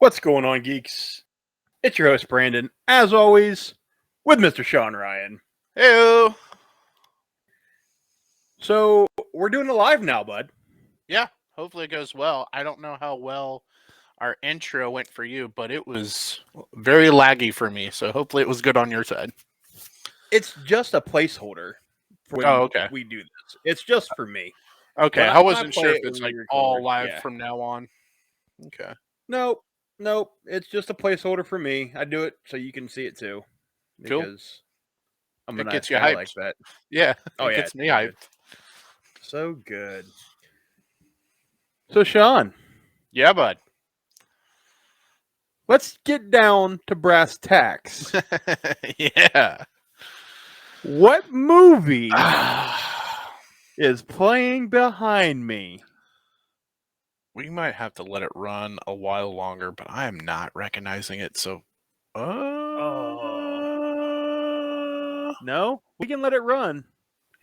What's going on, geeks? It's your host, Brandon, as always, with Mr. Sean Ryan. Heyo. So, we're doing it live now, bud. Yeah, hopefully it goes well. I don't know how well our intro went for you, but it was very laggy for me, so hopefully it was good on your side. It's just a placeholder for when okay. we do this. It's just for me. Okay, When I when wasn't play sure if it, it's when we like all record, live yeah. from now on. Okay. Nope. It's just a placeholder for me. I do it so you can see it too. Cool. Because I'm a It nice gets you guy hyped. like that. Yeah, Oh, it yeah. gets me hyped. Good. So good. So, Sean. Yeah, bud. Let's get down to brass tacks. Yeah. What movie is playing behind me? We might have to let it run a while longer, but I am not recognizing it, so... No? We can let it run.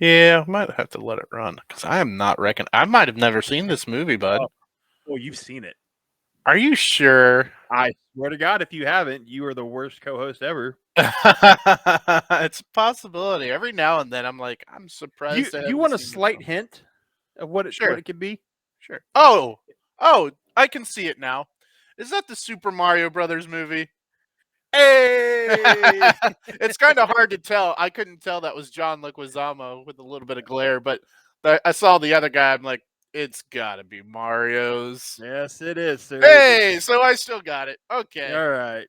Yeah, I might have to let it run, because I am not I might have never seen this movie, bud. Oh, you've seen it. Are you sure? I swear to God, if you haven't, you are the worst co-host ever. It's a possibility. Every now and then, I'm like, I'm surprised. Do you want a slight hint of what it could be? Sure. Oh, I can see it now. Is that the Super Mario Brothers movie? Hey! It's kind of hard to tell. I couldn't tell that was John Leguizamo with a little bit of glare, but I saw the other guy. I'm like, it's got to be Mario's. Yes, it is, sir. Hey, so I still got it. Okay. All right.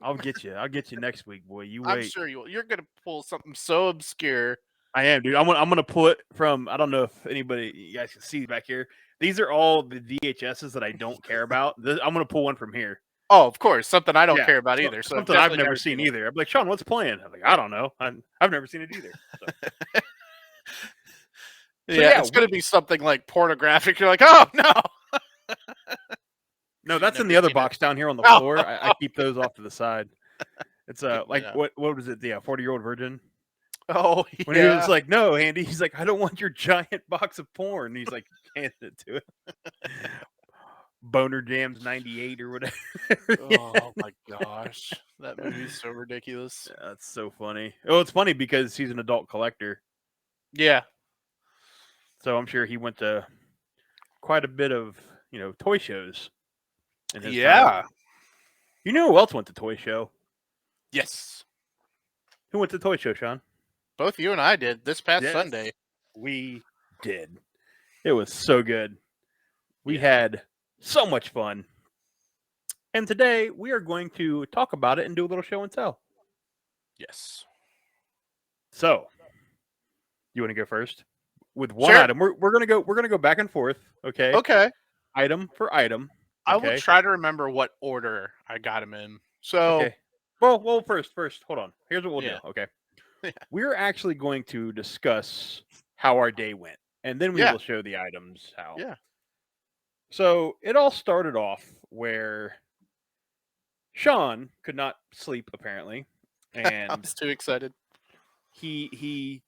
I'll get you. I'll get you next week, boy. You wait. I'm sure you will. You're gonna pull something so obscure. I am, dude. I'm gonna pull it from. I don't know if anybody you guys can see back here. These are all the VHSs that I don't care about. I'm gonna pull one from here. Oh, of course, something I don't care about either. So something I've never seen either. I'm like, Sean, what's playing? I'm like, I don't know. I've never seen it either. So. Yeah, it's gonna be something like pornographic. You're like, oh no. No, that's in the other box down here on the floor. I keep those off to the side. It's like what was it? Yeah, 40-year-old virgin. Oh, yeah. When he was like, no, Andy, he's like, I don't want your giant box of porn. And he's like, handed it to him. Boner Jams 98 or whatever. Oh my gosh. That movie's so ridiculous. Yeah, that's so funny. Oh, it's funny because he's an adult collector. Yeah. So I'm sure he went to quite a bit of, toy shows. In his time. You know who else went to toy show? Yes. Who went to toy show, Sean? Both you and I did this past Sunday. We did. It was so good. We had so much fun. And today we are going to talk about it and do a little show and tell. Yes. So, you want to go first? With one item. We're gonna go back and forth. Okay. Okay. Item for item. I will try to remember what order I got him in. So okay. Well, first, hold on. Here's what we'll do. Okay. Yeah. We're actually going to discuss how our day went. And then we will show the items how. Yeah. So it all started off where Sean could not sleep apparently, and I was too excited. He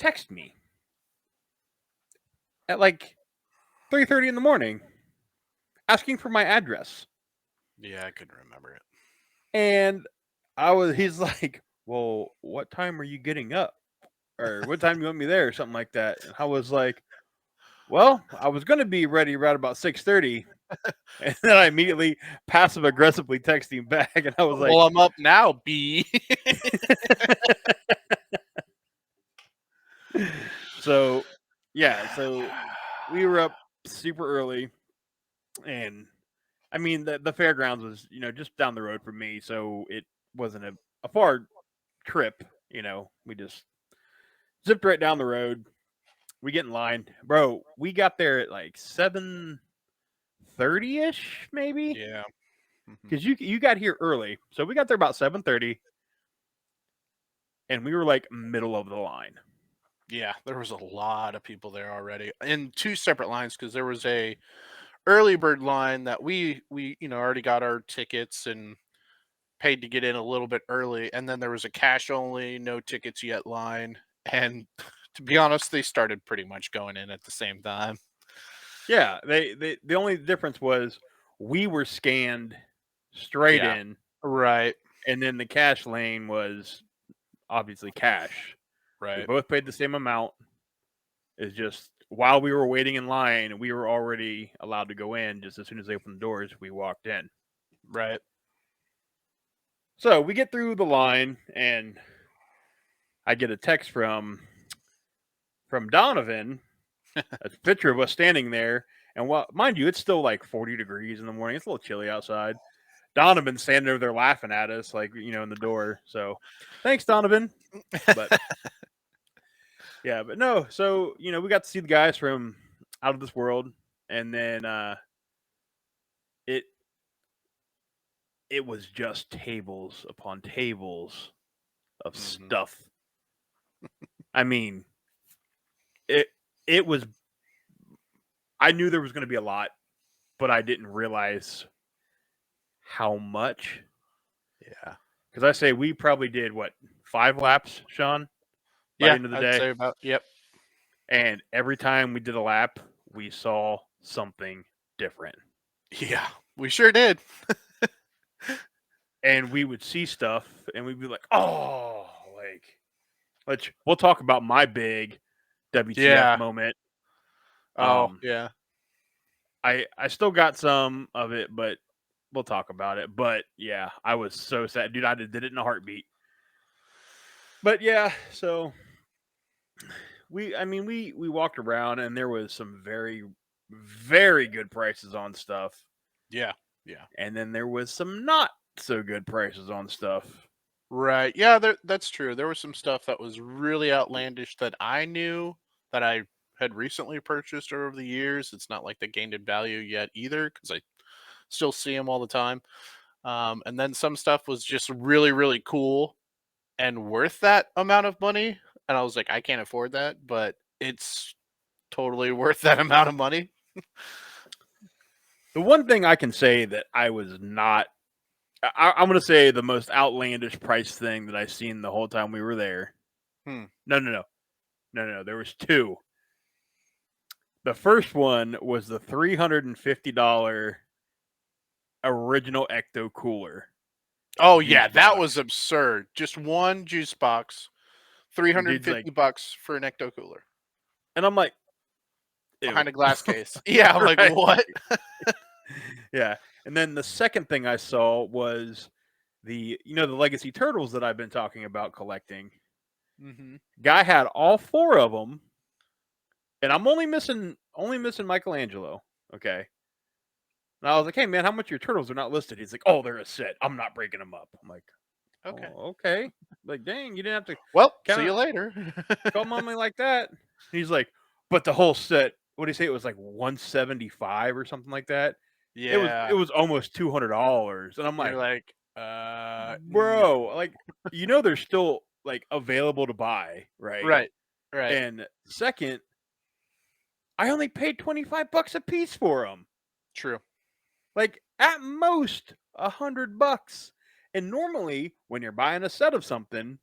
texted me at like 3:30 in the morning, asking for my address. Yeah, I couldn't remember it. And he's like, "Well, what time are you getting up? Or what time do you want me there?" Or something like that. And I was like, well, I was going to be ready right about 6:30, and then I immediately passive aggressively texted him back, and I was like, "Well, I'm up now, B." So we were up super early, and I mean the fairgrounds was just down the road from me, so it wasn't a far trip. We just zipped right down the road. We get in line, bro. We got there at like 7:30ish, maybe. Yeah, because you got here early, so we got there about 7:30, and we were like middle of the line. Yeah, there was a lot of people there already in two separate lines because there was a early bird line that we already got our tickets and paid to get in a little bit early, and then there was a cash only, no tickets yet line, and to be honest, they started pretty much going in at the same time. Yeah, the only difference was we were scanned straight Yeah. in, Right. and then the cash lane was obviously cash. We Right. both paid the same amount. It's just while we were waiting in line, we were already allowed to go in. Just as soon as they opened the doors, we walked in. Right. So we get through the line, and I get a text from Donovan, a picture of us standing there. And while, mind you, it's still like 40 degrees in the morning. It's a little chilly outside. Donovan's standing over there laughing at us, like, in the door. So thanks, Donovan. But yeah, but no. So, we got to see the guys from Out of This World. And then it it was just tables upon tables of Hmm. stuff. I mean, it it was I knew there was going to be a lot, but I didn't realize how much. Yeah. Because I say we probably did what 5 laps, Sean, by the Yeah. end of the I'd day, say about. Yep. and every time we did a lap, we saw something different, Yeah. We sure did. and we would see stuff, and we'd be like, "Oh, we'll talk about my big WTF Yeah. moment." Oh, Um, yeah. I still got some of it, but we'll talk about it. But yeah, I was so sad, dude. I did it in a heartbeat. But yeah, so we walked around, and there was some very very good prices on stuff, Yeah. Yeah. and then there was some not so good prices on stuff. Right. Yeah, that's true. There was some stuff that was really outlandish that I knew that I had recently purchased over the years. It's not like they gained in value yet either because I still see them all the time. And then some stuff was just really, really cool and worth that amount of money. And I was like, I can't afford that, but it's totally worth that amount of money. The one thing I can say that I was not, I'm going to say the most outlandish price thing that I seen the whole time we were there. Hmm. No, no, no, no, no. There was two. The first one was the $350 original Ecto cooler Oh juice yeah, that was box. absurd. Just one juice box, And dude's like, $350 for an ecto cooler. and I'm like, ew. Behind a glass case. Yeah, I'm like, Right. what? Yeah. And then the second thing I saw was the Legacy Turtles that I've been talking about collecting. Hmm. Guy had all 4 of them, and I'm only missing Michelangelo. Okay. And I was like, "Hey man, how much your turtles are not listed?" He's like, "Oh, they're a set. I'm not breaking them up." I'm like, Okay. "Oh, okay." Like, dang, you didn't have to Well, see kind you of later. come on me like that. He's like, "But the whole set, what do you say? It was like 175 or something like that. It Yeah. was almost $200." And I'm You're like, like, no. "Bro, like they're still like available to buy, right?" Right. Right. And second, I only paid $25 a piece for them. True. Like at most $100. And normally, when you're buying a set of something,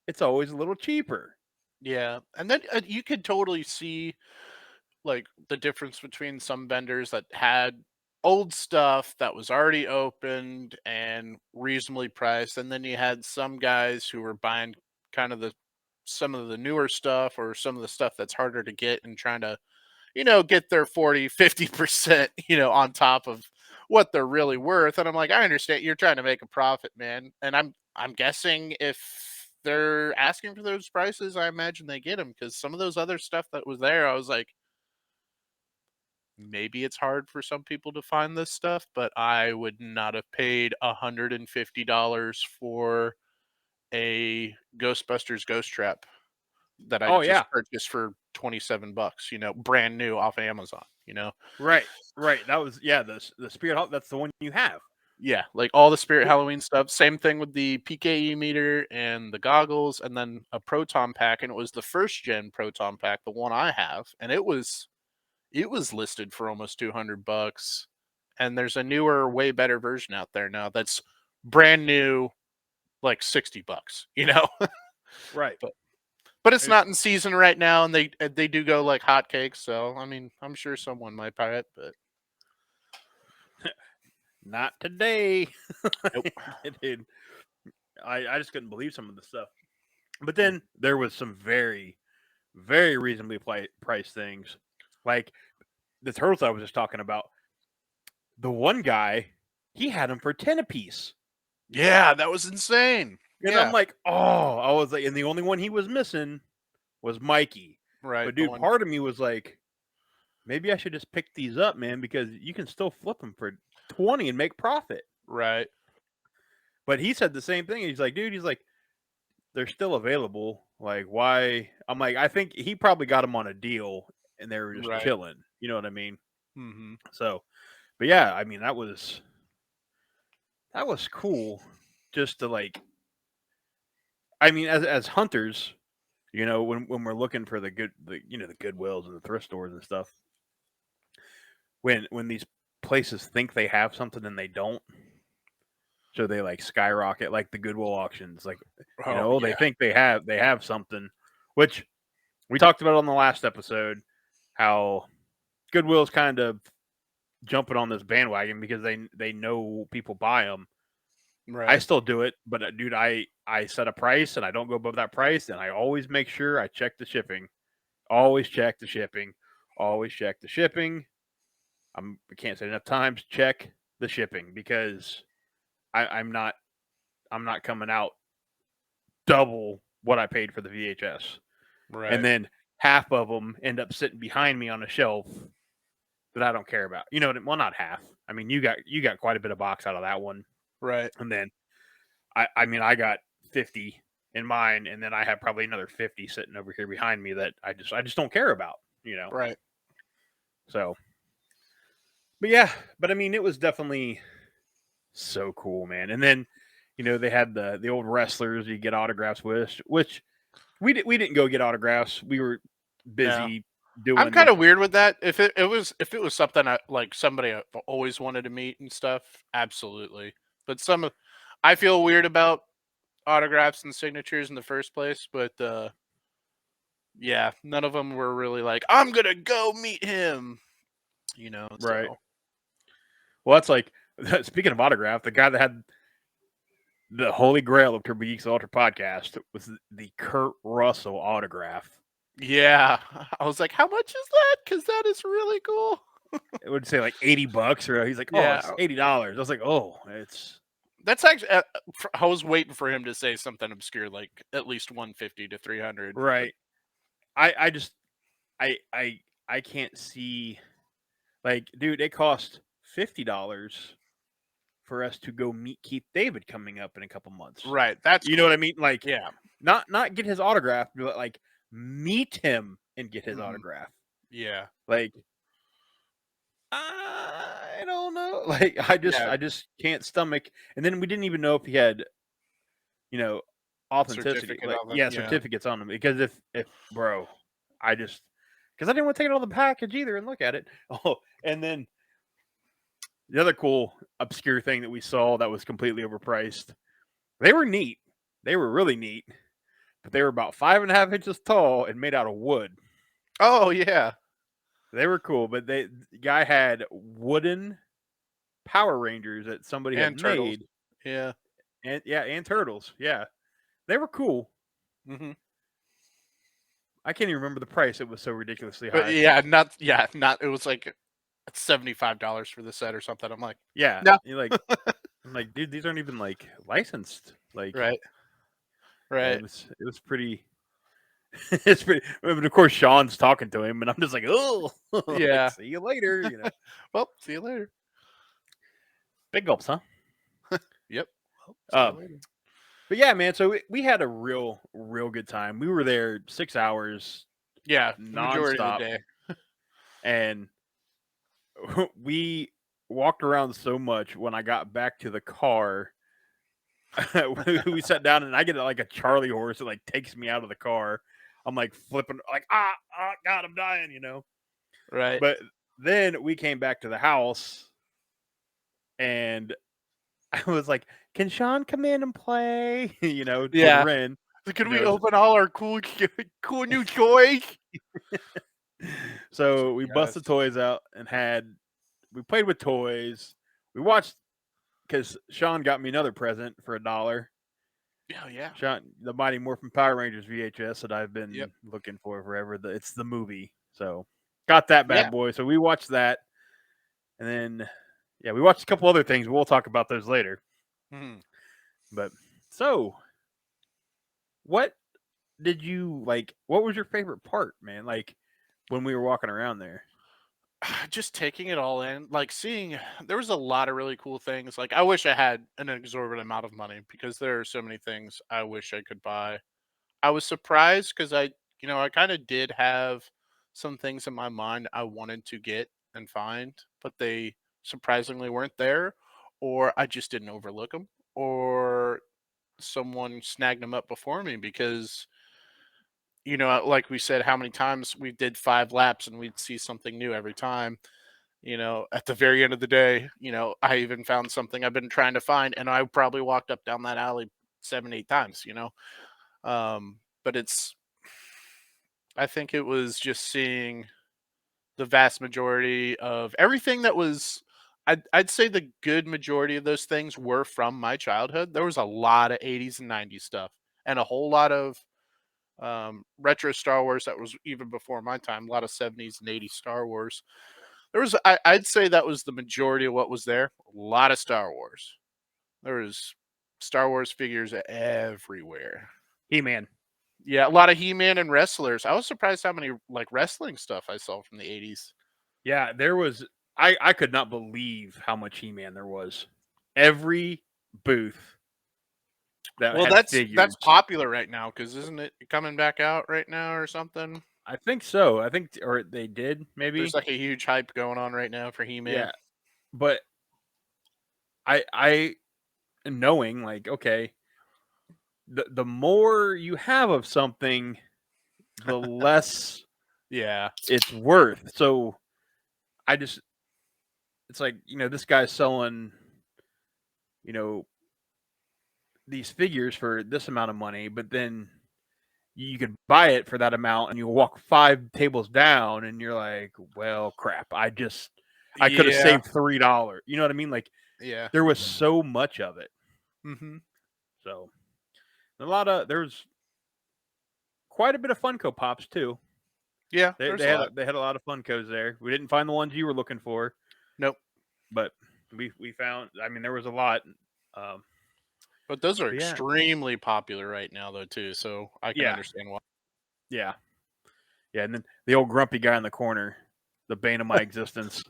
it's always a little cheaper. Yeah. And then you could totally see like the difference between some vendors that had old stuff that was already opened and reasonably priced, and then you had some guys who were buying kind of the some of the newer stuff or some of the stuff that's harder to get and trying to get their 40-50% on top of what they're really worth. And I'm like, I understand you're trying to make a profit, man, and I'm guessing if they're asking for those prices, I imagine they get them, because some of those other stuff that was there, I was like, maybe it's hard for some people to find this stuff, but I would not have paid $150 for a Ghostbusters Ghost Trap that I Oh just yeah. purchased for $27, brand new off Amazon. Right. Right. That was the Spirit Hall, that's the one you have. Yeah, like all the Spirit Well, Halloween stuff. Same thing with the PKE meter and the goggles, and then a proton pack, and it was the first gen proton pack, the one I have, and it was listed for almost $200. And there's a newer, way better version out there now that's brand new, like $60. right. but but it's It's not in season right now, and they do go like hotcakes. So I mean, I'm sure someone might buy it, but not today. Nope. Dude, I just couldn't believe some of the stuff. But Mm. then there was some very, very reasonably priced things. Like the turtles I was just talking about. The one guy, he had them for 10 apiece. Yeah, that was insane. And I'm Yeah, like, oh, I was like, and the only one he was missing was Mikey. right. But The dude, one, part of me was like, maybe I should just pick these up, man, because you can still flip them for 20 and make profit. right, But he said the same thing. He's like, dude, he's like, they're still available. Like, why? I'm like, I think he probably got them on a deal and they were just right. chilling. You know what I mean? Hmm. So, but yeah, I mean, that was cool just to like, I mean, as hunters, when we're looking for the Goodwills and the thrift stores and stuff, when these places think they have something and they don't, so they like skyrocket like the Goodwill auctions, like Oh they yeah, think they have something, which we talked about on the last episode, how Goodwill's kind of jumping on this bandwagon because they know people buy them. I right, still do it, but dude, I set a price and I don't go above that price, and I always make sure I check the shipping. Always check the shipping. Always check the shipping. I can't say enough times. Check the shipping because I'm not coming out double what I paid for the VHS, and right, then half of them end up sitting behind me on a shelf that I don't care about. Well, not half. I mean, you got quite a bit of box out of that one, right, and then I mean I got 50 in mine, and then I have probably another 50 sitting over here behind me that I just don't care about. right. So, but yeah, but I mean it was definitely so cool, man. And then they had the old wrestlers you get autographs with, which we didn't go get autographs. We were No, busy I'm doing kind the of weird with that. If it was something I like somebody I've always wanted to meet and stuff, absolutely. But I feel weird about autographs and signatures in the first place. But yeah, none of them were really like I'm gonna go meet him. right. So Well, that's like speaking of autograph, the guy that had the Holy Grail of Turbo Geeks Ultra podcast was the Kurt Russell autograph. yeah, I was like, how much is that? Because that is really cool. It would say like $80, or he's like, oh, it's Yeah, $80. I was like, oh, it's that's actually. I was waiting for him to say something obscure like at least 150 to 300. But right. I just I can't see, like, dude, it cost $50 for us to go meet Keith David coming up in a couple months. right, that's You know what I cool. mean? Like, Yeah. not get his autograph, but like meet him and get his Mhm. autograph. Yeah. Like, I don't know. Like, I just Yeah. I just can't stomach. And then we didn't even know if he had, you know, authenticity. Certificate Like, on them. yeah, Yeah. certificates on him. Because if bro, I just because I didn't want to take it out of the package either and look at it. Oh, and then the other cool obscure thing that we saw that was completely overpriced. They were neat. They were really neat, but they were about 5.5 inches tall and made out of wood. Oh yeah. They were cool, but the guy had wooden Power Rangers that somebody had And turtles. made, Yeah. and yeah, and turtles. Yeah, they were cool. Hmm. I can't even remember the price. It was so ridiculously But high. yeah, not. It was like $75 for the set or something. I'm like, Yeah, no. I'm like, dude, these aren't even like licensed. Like, Right. yeah, Right. it was pretty. It's pretty. I mean, of course, Sean's talking to him, and I'm just like, oh, like, Yeah. see you later. Well, see you later. Big gulps, huh? Yep. Well, see you Um, later. but yeah, man. So we had a real good time. We were there 6 hours Yeah. The majority of the nonstop, day. and we walked around so much. When I got back to the car, we sat down, and I get like a Charlie horse that like takes me out of the car. I'm like flipping, like God, I'm dying. Right. But then we came back to the house, and I was like, "Can Sean come in and play?" With Yeah. Ren. Can You we know, open all our cool new toys? so we Yes. busted toys out and we played with toys. We watched because Sean got me another present for $1. Oh yeah. Sean, the Mighty Morphin Power Rangers VHS that I've Yep. been looking for forever. It's the movie, so got that Yeah. bad boy. So we watched that, and then yeah, we watched a couple other things. We'll talk about those later. Mhm. But so, what did you like? What was your favorite part, man? Like when we were walking around there. Just taking it all in, like seeing there was a lot of really cool things. Like I wish I had an exorbitant amount of money because there are so many things I wish I could buy. I was surprised because I kind of did have some things in my mind I wanted to get and find, but they surprisingly weren't there, or I just didn't overlook them, or someone snagged them up before me because, like we said, how many times we did 5 laps and we'd see something new every time. At the very end of the day, I even found something I've been trying to find, and I probably walked up down that alley 7, 8 times. But I think it was just seeing the vast majority of everything that was. I'd say the good majority of those things were from my childhood. There was a lot of 80s and 90s stuff, and a whole lot of retro Star Wars that was even before my time. A lot of 70s and 80s Star Wars. I'd say that was the majority of what was there. A lot of Star Wars. There was Star Wars figures everywhere. He-Man. Yeah, a lot of He-Man and wrestlers. I was surprised how many like wrestling stuff I saw from the 80s. Yeah, there was. I could not believe how much He-Man there was. Every booth that Well, had that's figures. popular right now because isn't it coming back out right now or something? I think so. I think, or they did There's maybe. like a huge hype going on right now for He-Man. Yeah, but I knowing like okay, the more you have of something, the less Yeah. it's worth. So I just it's like this guy's selling you know these figures for this amount of money, but then you could buy it for that amount and you walk 5 tables down and you're like, well, crap. I could have Yeah. saved $3. You know what I mean? Like Yeah. there was so much of it. Mhm. So there's quite a bit of Funko Pops too. Yeah, They there's they a had lot. a, they had a lot of Funkos there. We didn't find the ones you were looking for, Nope. but we found. I mean, there was a lot. Um, But those are but yeah, extremely popular right now though too, so I can yeah, understand why. yeah, yeah. And then the old grumpy guy in the corner, the bane of my existence.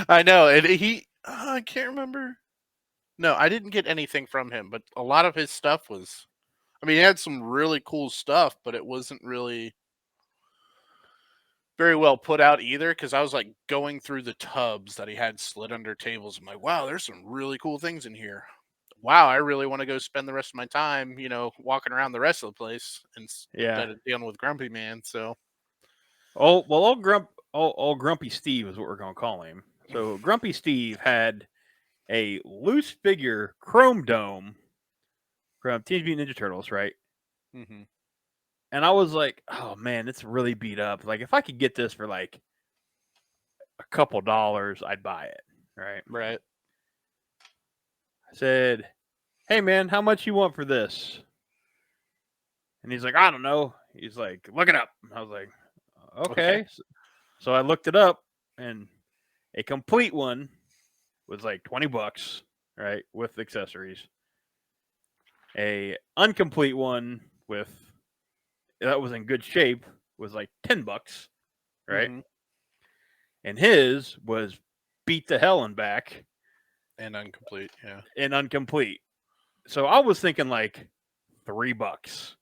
I know, and I can't remember. No, I didn't get anything from him, but a lot of his stuff was. I mean, he had some really cool stuff, but it wasn't really very well put out either. Because I was like going through the tubs that he had slid under tables. I'm like, wow, there's some really cool things in here. Wow, I really want to go spend the rest of my time, walking around the rest of the place Yeah. instead of dealing with Grumpy Man. So, Oh well, old Grumpy Steve is what we're gonna call him. So Grumpy Steve had a loose figure Chrome Dome from Teenage Mutant Ninja Turtles, right? hmm And I was like, oh man, it's really beat up. Like if I could get this for like a couple dollars, I'd buy it, right? right. I said, hey man, how much you want for this? And he's like, I don't know. He's like, look it up. I was like, Okay. okay. So I looked it up, and a complete one was like $20, right, with accessories. A incomplete one with that was in good shape was like $10, right? hmm And his was beat to hell and back And incomplete. Yeah. and incomplete. So I was thinking like $3.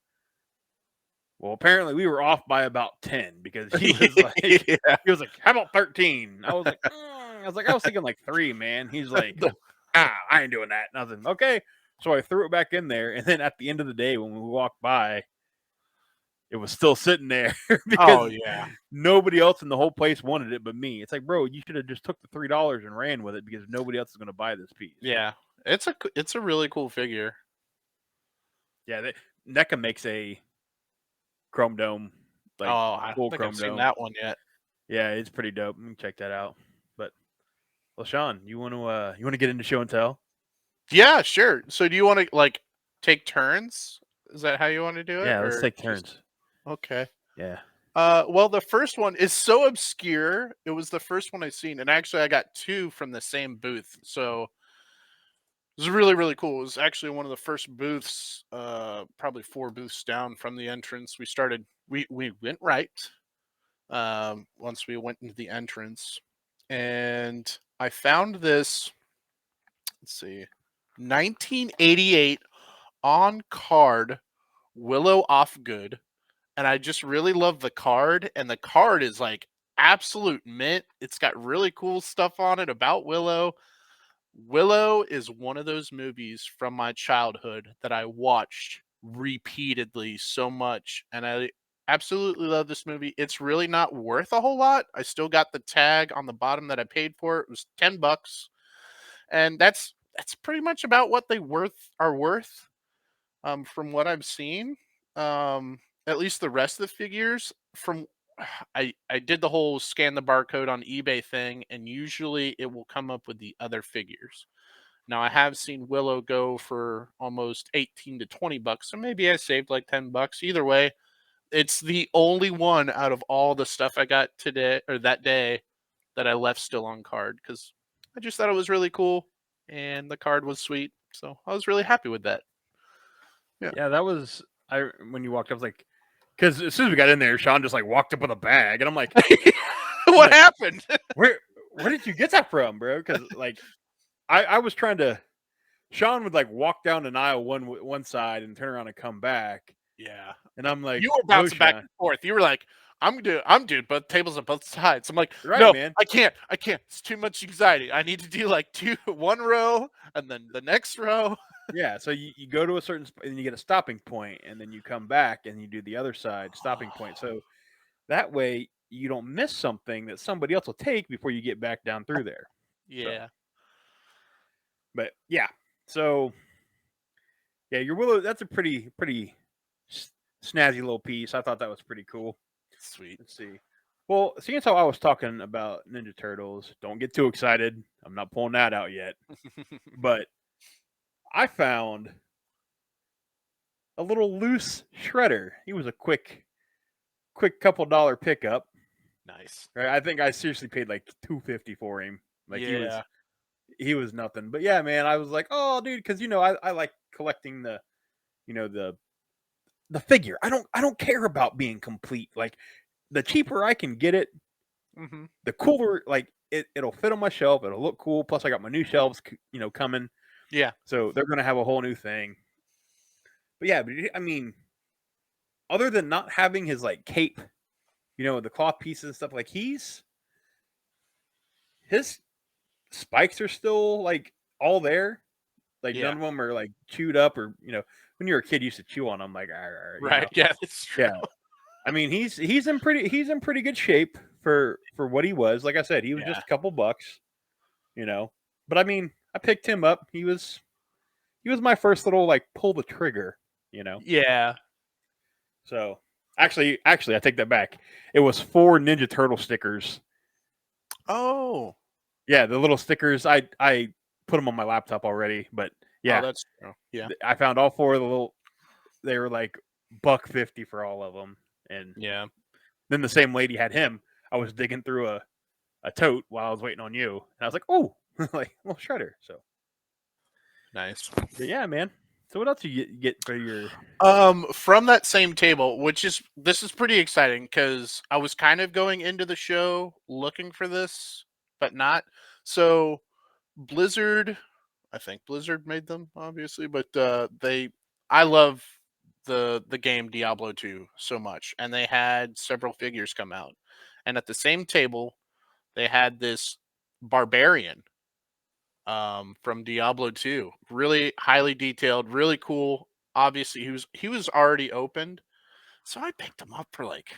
Well, apparently we were off by about 10 because he was like, yeah. how about 13? I was like, I was thinking like 3, man. He's like, I ain't doing that. And I was like, okay. So I threw it back in there. And then at the end of the day, when we walked by, it was still sitting there Oh because yeah. nobody else in the whole place wanted it but me. It's like, bro, you should have just took the $3 and ran with it because nobody else is going to buy this piece. Yeah. It's a really cool figure. Yeah, NECA makes a Chrome Dome, Oh, like I don't full think I've Chrome seen Dome. that one yet. Yeah, it's pretty dope. You can check that out. But Well, Sean, you want to get into show and tell? Yeah, sure. So do you want to like take turns? Is that how you want to do it, Yeah, let's or take just turns. okay? Yeah. Well, the first one is so obscure. It was the first one I seen, and actually, I got two from the same booth. So it was really, really cool. It was actually one of the first booths, probably four booths down from the entrance. We went right once we went into the entrance, and I found this. Let's see, 1988 on card Willow Offgood, and I just really love the card, and the card is like absolute mint. It's got really cool stuff on it about Willow. Willow is one of those movies from my childhood that I watched repeatedly so much, and I absolutely love this movie. It's really not worth a whole lot. I still got the tag on the bottom that I paid for. It was $10, and that's pretty much about what they worth from what I've seen. At least the rest of the figures from I did the whole scan the barcode on eBay thing, and usually it will come up with the other figures. Now I have seen Willow go for almost 18 to $20, so maybe I saved like $10. Either way, it's the only one out of all the stuff I got today or that day that I left still on card because I just thought it was really cool and the card was sweet. So I was really happy with that. Yeah. Yeah, that was I when you walked, I was like, because as soon as we got in there, Sean just like walked up with a bag, and I'm What like, happened? where did you get that from, bro? Because like I was trying to. Sean would like walk down an aisle one side and turn around and come back, Yeah. and I'm like, You were no, bouncing back Sean, and forth. You were like, I'm doing both tables on both sides. I'm like, right, no, man. I can't. I can't. It's too much anxiety. I need to do like one row and then the next row. Yeah, so you go to a certain and you get a stopping point, and then you come back and you do the other side stopping point. So that way you don't miss something that somebody else will take before you get back down through there. So, Yeah. but yeah, so yeah, your Willow. That's a pretty snazzy little piece. I thought that was pretty cool. Sweet. Let's see. Well, seeing as how I was talking about Ninja Turtles, don't get too excited. I'm not pulling that out yet. But I found a little loose shredder. He was a quick couple dollar pickup. Nice. Right? I think I seriously paid like $250 for him. Like Yeah. he was nothing. But yeah, man, I was like, oh, dude, because I like collecting the figure. I don't care about being complete. Like the cheaper I can get it, Hmm. the cooler. Like it'll fit on my shelf. It'll look cool. Plus, I got my new shelves, coming. Yeah. So they're gonna have a whole new thing. But yeah, I mean, other than not having his like cape, the cloth pieces and stuff, like his spikes are still like all there. Like Yeah. none of them are like chewed up or when you're a kid you used to chew on them like Right. Yeah. That's true. yeah. I mean he's in pretty good shape for what he was. Like I said, he was Yeah. just a couple bucks, you know. But I mean, I picked him up. He was my first little like pull the trigger, you know. Yeah. So actually I take that back. It was 4 Ninja Turtle stickers. Oh. Yeah, the little stickers. I put them on my laptop already, but Oh, yeah, that's true. Yeah. I found all 4 of the little. They were like $1.50 for all of them, and Yeah. then the same lady had him. I was digging through a tote while I was waiting on you, and I was like, oh, like a little shredder. So, Nice. but yeah, man. So what else you get for your? From that same table, this is pretty exciting because I was kind of going into the show looking for this, but not. So Blizzard, I think Blizzard made them, obviously, but I love the game Diablo 2 so much, and they had several figures come out, and at the same table they had this Barbarian from Diablo 2. Really highly detailed, really cool. Obviously, he was already opened, so I picked him up for like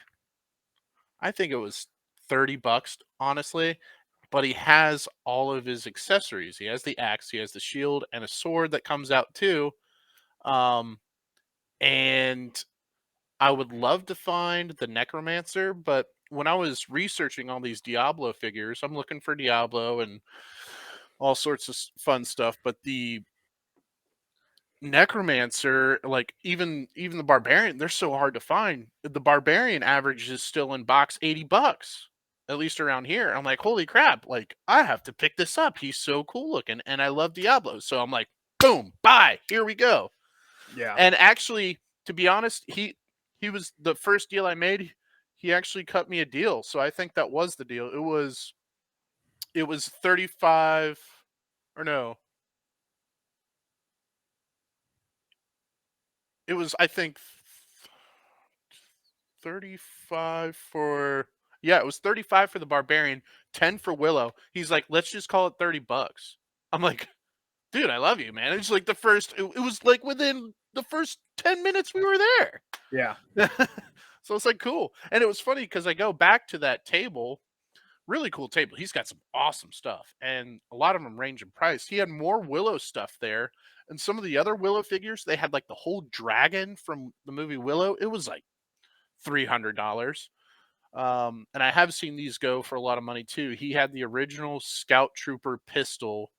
I think it was $30, honestly. But he has all of his accessories. He has the axe, he has the shield, and a sword that comes out too. Um, and I would love to find the necromancer, but when I was researching all these Diablo figures, I'm looking for Diablo and all sorts of fun stuff, but the Necromancer, like even the Barbarian, they're so hard to find. The Barbarian average is still in box $80, at least around here. I'm like, holy crap! Like I have to pick this up. He's so cool looking, and I love Diablo, so I'm like, boom, buy. Here we go. Yeah. And actually, to be honest, he was the first deal I made. He actually cut me a deal, so I think that was the deal. It was 35, or no, it was, I think, 35 for, yeah, it was 35 for the Barbarian, 10 for Willow. He's like, let's just call it $30. I'm like, dude, I love you, man. It's like it was like within the first 10 minutes we were Yeah. there. So it's like cool. And it was funny because I go back to that table, really cool table. He's got some awesome stuff, and a lot of them range in price. He had more Willow stuff there, and some of the other Willow figures, they had like the whole dragon from the movie Willow. It was like $300. And I have seen these go for a lot of money too. He had the original Scout Trooper pistol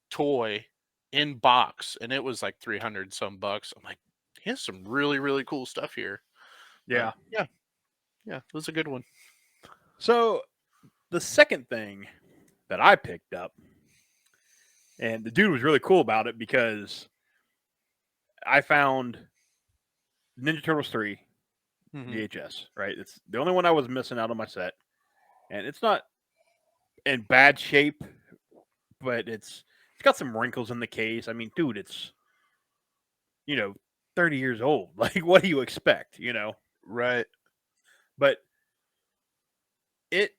toy in box, and it was like 300 some bucks. I'm like, he has some really, really cool stuff here. But Yeah. yeah, it was a good one. So the second thing that I picked up, and the dude was really cool about it because I found Ninja Turtles 3 Mm-hmm. VHS, right? It's the only one I was missing out of my set. And it's not in bad shape, but it's got some wrinkles in the case. I mean, dude, it's you know, 30 years old. Like what do you expect? Right. But it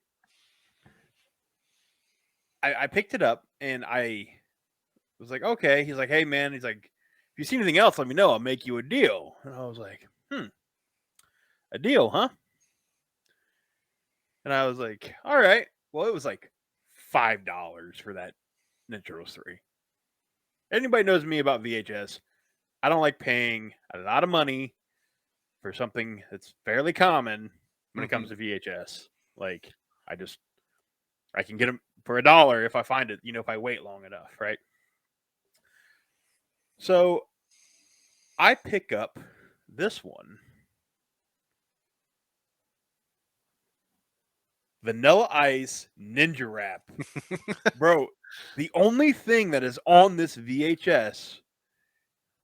I picked it up and I was like, okay. He's like, hey man, he's like, if you see anything else, let me know. I'll make you a deal. And I was like, a deal, huh? And I was like, all right. Well, it was like $5 for that Ninja Turtles 3. Anybody knows me about VHS. I don't like paying a lot of money for something that's fairly common when it Mm-hmm. comes to VHS. Like, I can get them for $1 if I find it, if I wait long enough, right? So I pick up this one, Vanilla Ice Ninja Rap. Bro, the only thing that is on this VHS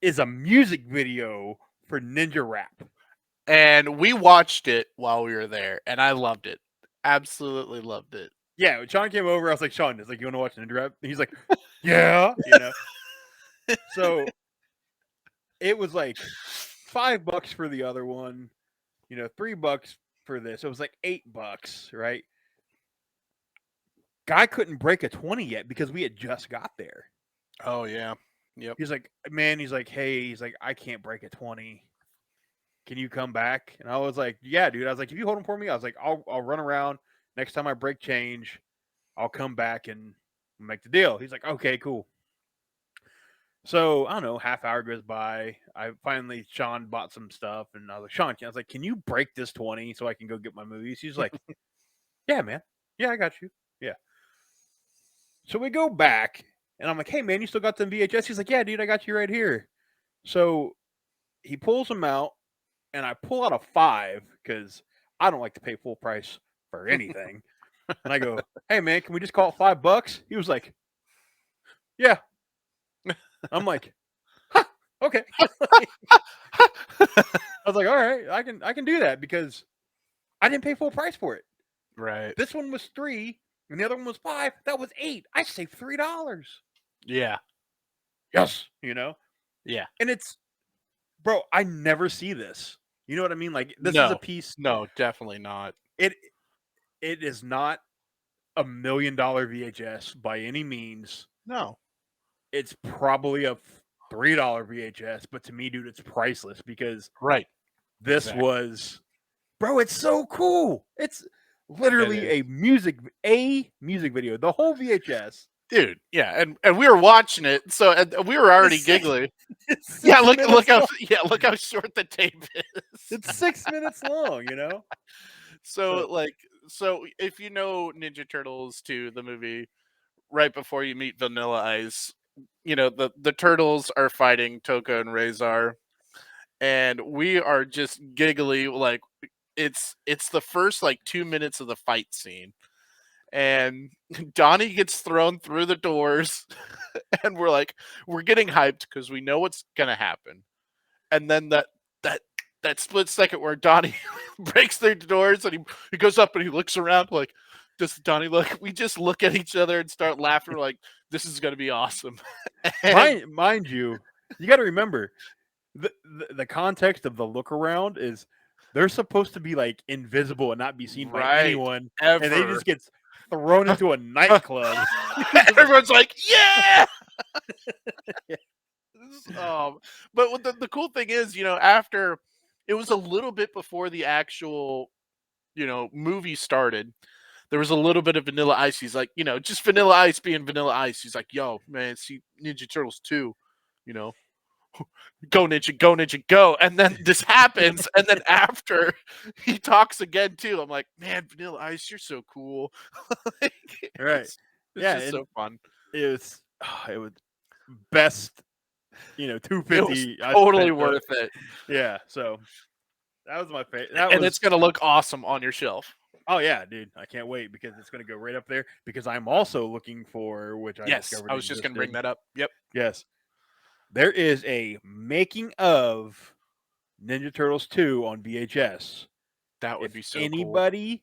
is a music video for Ninja Rap. And we watched it while we were there, and I loved it. Absolutely loved it. Yeah, when Sean came over, I was like, Sean, it's like, you want to watch Ninja Rap? And he's like, yeah. So it was like $5 for the other one, $3 for this. It was like $8, right? Guy couldn't break a 20 yet because we had just got there. Oh yeah. Yep. He's like, man, he's like, hey, he's like, I can't break a 20. Can you come back? And I was like, yeah, dude. I was like, if you hold him for me, I was like, I'll run around. Next time I break change, I'll come back and make the deal. He's like, okay, cool. So I don't know, half hour goes by. Sean bought some stuff, and I was like, Sean, I was like, can you break this 20 so I can go get my movies? He's like, yeah, man. Yeah, I got you. Yeah. So we go back, and I'm like, hey, man, you still got them VHS? He's like, yeah, dude, I got you right here. So he pulls them out, and I pull out a 5 because I don't like to pay full price for anything. And I go, hey, man, can we just call it $5? He was like, yeah. I'm like, huh, okay. I was like, all right, I can do that because I didn't pay full price for it. Right. This one was 3, and the other one was 5. That was 8. I saved $3. Yeah. Yes, Yeah. and it's, bro, I never see this. You know what I mean? Like this is a No. piece. No, definitely not. It is not $1 million VHS by any means. No. It's probably a $3 VHS, but to me, dude, it's priceless because Right. this Exactly. was, bro, it's so cool. It's literally It a music video. The whole VHS. Dude, yeah, and we were watching it, so and we were already It's six- giggling. It's Yeah, 6 look minutes how long. look how short the tape is. It's 6 minutes long. So, So like, so if you know Ninja Turtles 2, the movie, right before you meet Vanilla Ice, the turtles are fighting Toka and Razor, and we are just giggly like it's the first like 2 minutes of the fight scene, and Donnie gets thrown through the doors, and we're getting hyped because we know what's gonna happen, and then that that split second where Donnie breaks their doors and he goes up and he looks around like, does Donnie look? We just look at each other and start laughing. We're like, this is gonna be awesome. And mind you, you got to remember the context of the look around is they're supposed to be like invisible and not be seen by right, anyone, and they ever. just gets thrown into a nightclub. Just like, Everyone's like, yeah. Um, but what the cool thing is, after it was a little bit before the actual, movie started, there was a little bit of Vanilla Ice. He's like, just Vanilla Ice being Vanilla Ice. He's like, yo, man, see Ninja Turtles 2, you know, go Ninja, go. And then this happens. And then after he talks again, too, I'm like, man, Vanilla Ice, you're so cool. Like, right, it's yeah, just and so fun. it was best, It was 250 I totally spent. worth it. Yeah, so that was my favorite. That And it's was going to look awesome on your shelf. Oh yeah, dude, I can't wait because it's going to go right up there. Because I'm also looking for, which I Yes, discovered I was just going to bring existed. that up. Yep. Yes, there is a making of Ninja Turtles 2 on VHS. That would If be so cool. anybody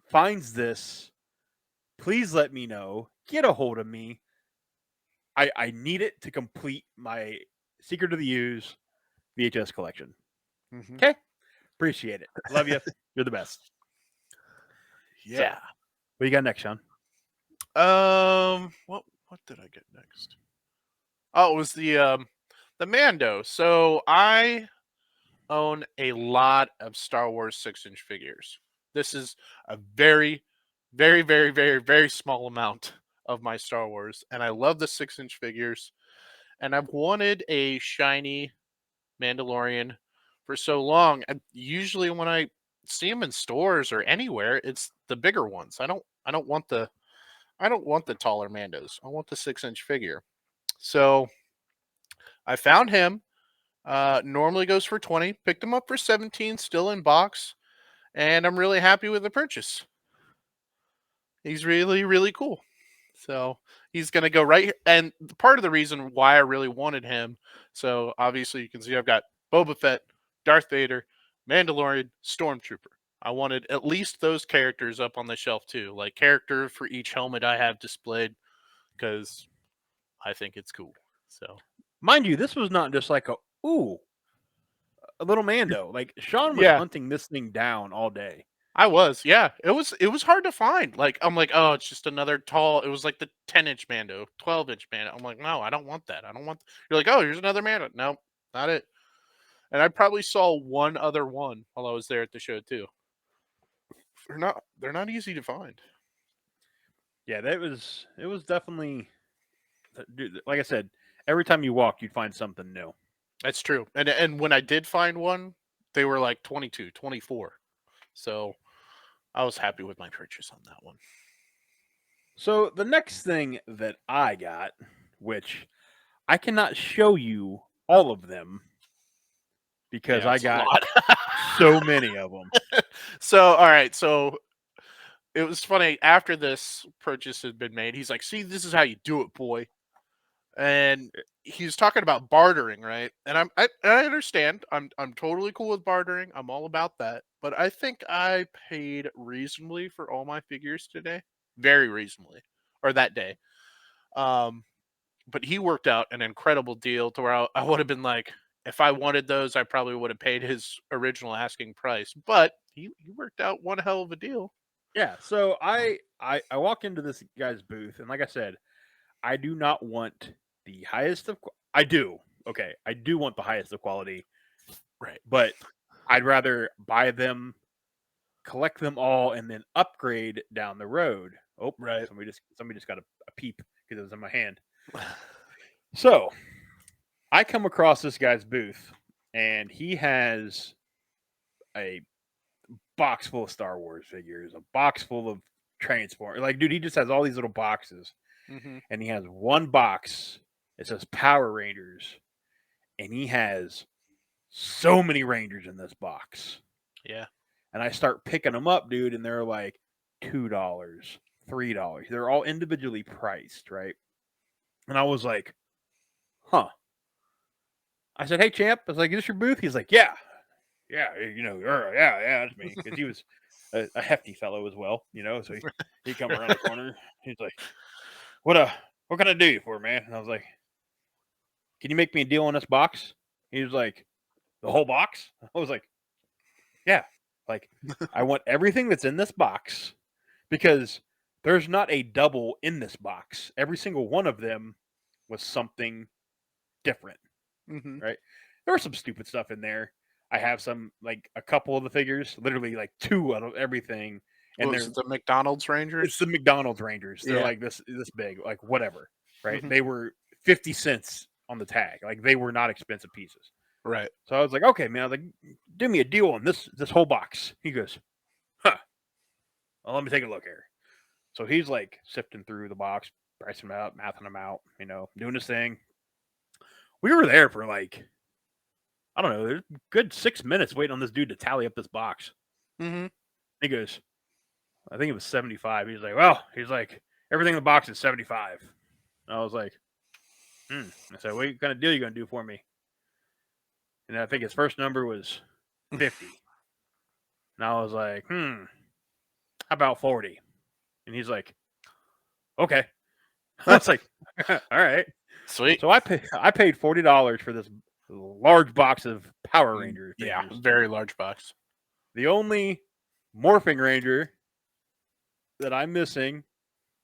finds this, please let me know. Get a hold of me. I need it to complete my Secret of the Use VHS collection. Hmm. Okay, appreciate it. Love you. You're the best. So, Yeah. what you got next, Sean? What did I get next? Oh, it was the Mando. So I own a lot of Star Wars 6-inch figures. This is a very, very, very, very, very small amount of my Star Wars, and I love the 6-inch figures. And I've wanted a shiny Mandalorian for so long. And usually, when I see them in stores or anywhere, it's the bigger ones. I don't want the taller Mandos. I want the 6-inch figure. So I found him. Normally goes for 20. Picked him up for 17, still in box, and I'm really happy with the purchase. He's really, really cool. So he's gonna go right here. And part of the reason why I really wanted him, so obviously you can see I've got Boba Fett, Darth Vader, Mandalorian, Stormtrooper. I wanted at least those characters up on the shelf too, like character for each helmet I have displayed, because I think it's cool. So Mind you, this was not just like a little Mando. Like Sean was yeah, hunting this thing down all day. I was. Yeah, it was hard to find. Like I'm like, oh, it's just another tall. It was like the 10-inch Mando, 12-inch Mando. I'm like, no, I don't want that. I don't want. You're like, oh, here's another Mando. No, not it. And I probably saw one other one while I was there at the show too. They're not easy to find. Yeah, it was definitely dude, like I said, every time you walk, you'd find something new. That's true. And when I did find one, they were like 22, 24. So I was happy with my purchase on that one. So the next thing that I got, which I cannot show you all of them because Yeah, I it's a got lot. so many of them. So all right, so it was funny after this purchase had been made. He's like, "See, this is how you do it, boy." And he's talking about bartering, right? And I understand. I'm totally cool with bartering. I'm all about that. But I think I paid reasonably for all my figures today, very reasonably, or that day. Um, but he worked out an incredible deal to where I would have been like, if I wanted those, I probably would have paid his original asking price. But he worked out one hell of a deal. Yeah, so I walk into this guy's booth and like I said, I do not want the highest of I do. Okay, I do want the highest of quality, Right. but I'd rather buy them, collect them all, and then upgrade down the road. Oh, Right. somebody just got a peep because it was in my hand. So I come across this guy's booth, and he has a box full of Star Wars figures, a box full of Transport. Like, dude, he just has all these little boxes, Mm-hmm. and he has one box. It says Power Rangers, and he has so many Rangers in this box. Yeah. And I start picking them up, dude, and they're like $2, $3. They're all individually priced, right? And I was like, huh. I said, hey, champ. I was like, is this your booth? He's like, yeah. Yeah, yeah, that's me. Because he was a hefty fellow as well, So he come around the corner. He's like, what can I do you for, man? And I was like, can you make me a deal on this box? He was like, the whole box? I was like, yeah. Like, I want everything that's in this box because there's not a double in this box. Every single one of them was something different, Mm-hmm. right? There was some stupid stuff in there. I have some, like, a couple of the figures, literally like 2 out of everything, and Was they're it the McDonald's it's Rangers? the McDonald's Rangers. They're Yeah. like this big, like whatever, right? Mm-hmm. They were 50 cents on the tag. Like they were not expensive pieces. Right. So I was like, okay, man. I was like, do me a deal on this whole box. He goes, huh. Well, let me take a look here. So he's like sifting through the box, pricing them out, mathing them out, doing his thing. We were there for like, I don't know, a good 6 minutes waiting on this dude to tally up this box. Mm-hmm. He goes, I think it was 75. He's like, well, everything in the box is 75. And I was like, I said, what kind of deal you going to do for me? And I think his first number was 50. And I was like, how about 40? And he's like, okay. I was like, all right. Sweet. So I paid $40 for this large box of Power Ranger Yeah, figures. very large box. The only Morphing Ranger that I'm missing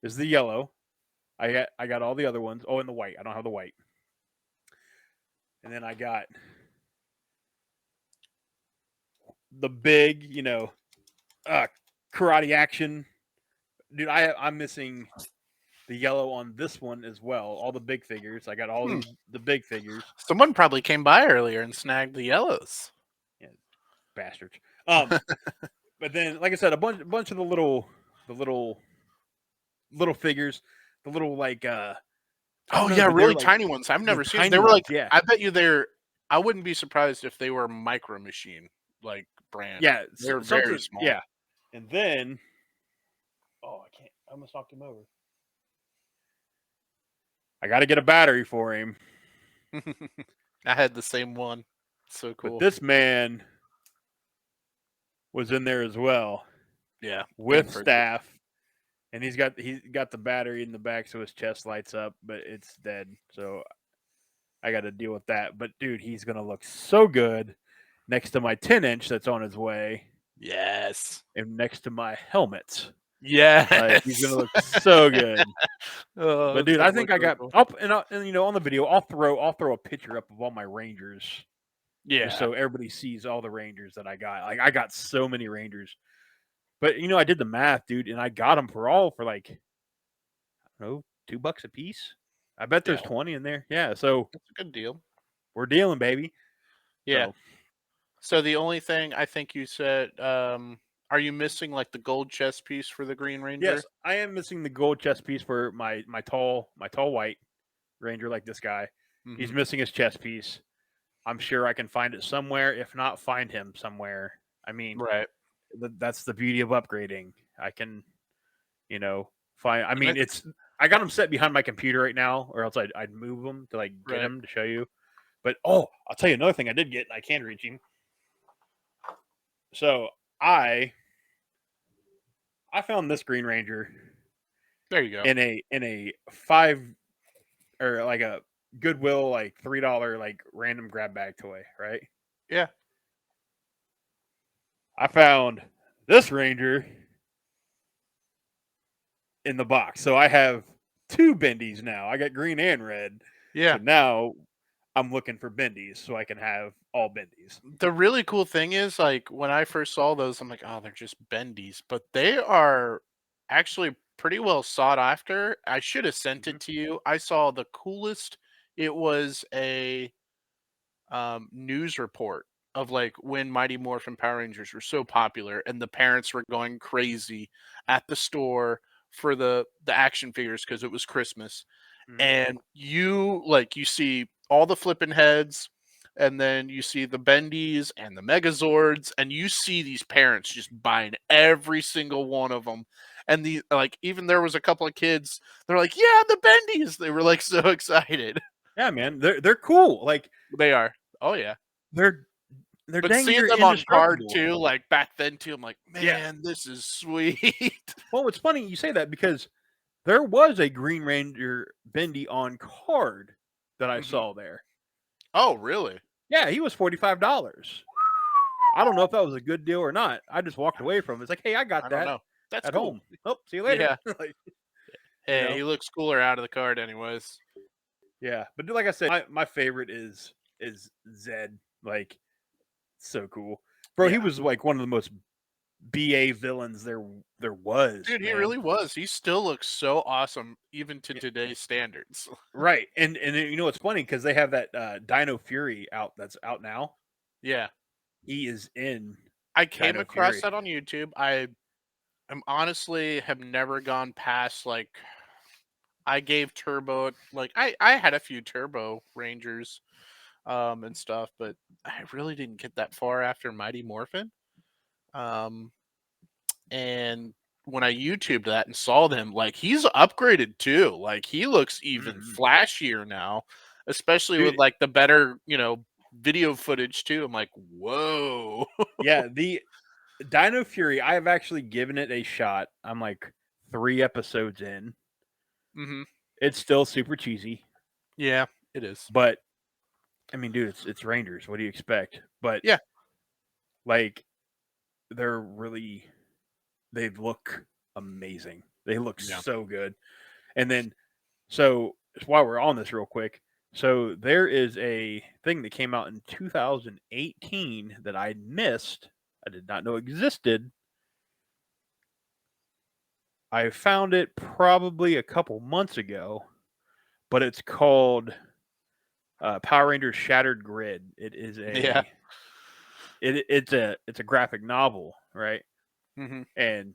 is the yellow. I got all the other ones. Oh, and the white. I don't have the white. And then I got the big, karate action. Dude, I'm missing the yellow on this one as well. All the big figures. I got all the big figures. Someone probably came by earlier and snagged the yellows. Yeah, bastards. But then, like I said, a bunch of the little figures, the little like I Oh don't know, yeah, dude, they're really like tiny ones. I've the never seen. They tiny were like, ones. Yeah, I bet you they're. I wouldn't be surprised if they were Micro Machine like brand. yeah, They're very something. small. Yeah, and then I can't. I almost knocked him over. I got to get a battery for him. I had the same one. So But cool. this man was in there as well. Yeah, With staff. And he's got the battery in the back so his chest lights up, but it's dead. So I got to deal with that. But dude, he's going to look so good next to my 10-inch that's on his way. Yes. And next to my helmet. Yes. Like, he's going to look so good. But dude, I think I got up and on the video I'll throw a picture up of all my Rangers. Yeah. Just so everybody sees all the Rangers that I got. Like I got so many Rangers. But I did the math, dude, and I got them for like, I don't know, $2 a piece. I bet there's 20 in there. Yeah, so that's a good deal. We're dealing, baby. Yeah. So the only thing I think you said, are you missing like the gold chest piece for the Green Ranger? Yes, I am missing the gold chest piece for my tall white Ranger like this guy. Mm-hmm. He's missing his chest piece. I'm sure I can find it somewhere. If not, find him somewhere. I mean, right. That's the beauty of upgrading. I can, find. I mean, I got him set behind my computer right now, or else I'd move him to like get him to show you. But I'll tell you another thing I did get, and I can reach him. So I found this Green Ranger. There you go. In a $5 or like a Goodwill like $3 like random grab bag toy, right? Yeah. I found this Ranger in the box. So I have 2 bendies now. I got green and red. Yeah. So now I'm looking for bendies so I can have all bendies. The really cool thing is, like, when I first saw those, I'm like, oh, they're just bendies. But they are actually pretty well sought after. I should have sent it to you. I saw the coolest. It was a news report of like when Mighty Morphin Power Rangers were so popular and the parents were going crazy at the store for the action figures because it was Christmas. Mhm. And you see all the flipping heads, and then you see the bendies and the megazords, and you see these parents just buying every single one of them. And the like even there was a couple of kids, they're like, yeah, the bendies. They were like so excited. Yeah, man, they're cool. Like They are. Oh yeah. they're they're But dang seeing near them on card indestructible. too, like back then too, I'm like, Yeah. man, this is sweet. Well, it's funny you say that because there was a Green Ranger Bendy on card that I Mhm. saw there. Oh, really? Yeah, he was $45. I don't know if that was a good deal or not. I just walked away from it. It's like, hey, I got I don't that know. That's at cool. home. Oh, see you later. Yeah. Like, you Hey, know, he looks cooler out of the card anyways. yeah. But like I said, my favorite is Zed. Like, so cool, bro. He Yeah. was like one of the most BA villains there was, Dude, he man. really was. He still looks so awesome even to today's standards. Right, and you know it's funny because they have that Dino Fury out that's out now. Yeah. He is in I came Dino across Fury. that on YouTube. I'm honestly have never gone past like I gave Turbo like I had a few Turbo Rangers and stuff, but I really didn't get that far after Mighty Morphin. Um and when I YouTubed that and saw them, like he's upgraded too. Like he looks even Mhm. flashier now, especially with Dude, like the better, video footage too. I'm like, whoa. yeah, the Dino Fury. I have actually given it a shot. I'm like 3 episodes in. hmm It's still super cheesy, Yeah, it is. but I mean, dude, it's Rangers. What do you expect? But Yeah, like, they're really they look amazing. They look yeah, so good. And then so while we're on this real quick, so there is a thing that came out in 2018 that I missed. I did not know existed. I found it probably a couple months ago, but it's called Power Rangers Shattered Grid. It is yeah. it's a graphic novel, right? hmm And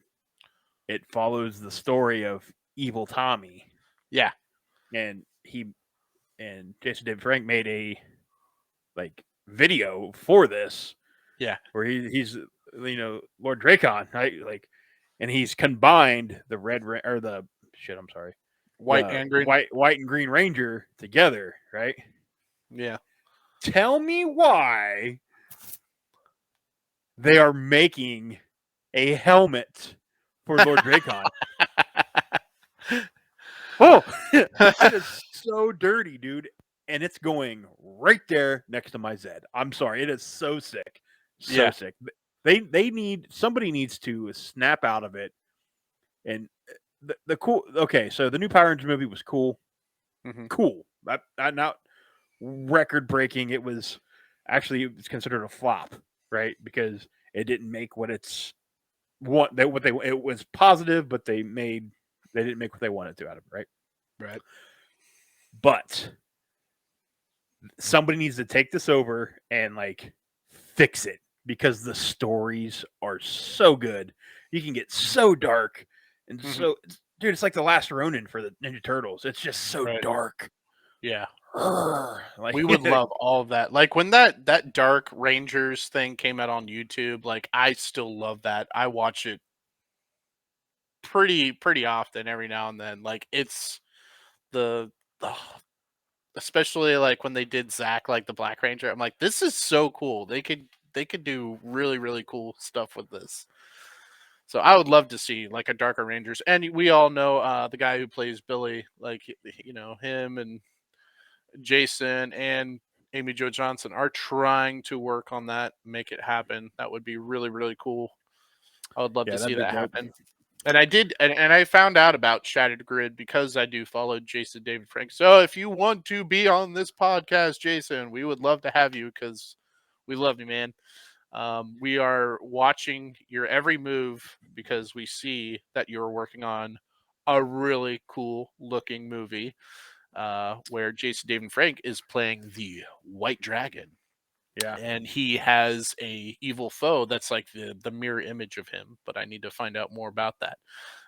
it follows the story of Evil Tommy, Yeah, and Jason David Frank made a like video for this yeah. where he's Lord Dracon, right? Like, and he's combined the or the shit. I'm sorry, White the and green. white and green ranger together, right? Yeah. Tell me why they are making a helmet for Lord Dracon. Oh, that is so dirty, dude. And it's going right there next to my Zed. I'm sorry, it is so sick, so yeah. sick. Somebody needs to snap out of it. And the cool. Okay, so the new Power Rangers movie was cool, hmm cool. Not record breaking. It was considered a flop, right? Because it didn't make what they it was positive, but they didn't make what they wanted to out of it, right? Right. But somebody needs to take this over and like fix it because the stories are so good. You can get so dark and hmm dude, it's like the last Ronin for the Ninja Turtles. It's just so Right. dark. Yeah. Like We would love all of that. Like when that Dark Rangers thing came out on YouTube, like I still love that. I watch it pretty often every now and then. Like it's the ugh, especially like when they did Zack like the Black Ranger. I'm like, this is so cool. They could do really cool stuff with this. So I would love to see like a Darker Rangers. And we all know the guy who plays Billy, like him and Jason and Amy Jo Johnson are trying to work on that, make it happen. That would be really cool. I would love to yeah, see that'd be that dope. happen. And I did, and I found out about Shattered Grid because I do follow Jason David Frank. So if you want to be on this podcast, Jason, we would love to have you because we love you, man. We are watching your every move because we see that you're working on a really cool looking movie where Jason David Frank is playing the White Dragon. Yeah. and he has a evil foe that's like the mirror image of him. But I need to find out more about that.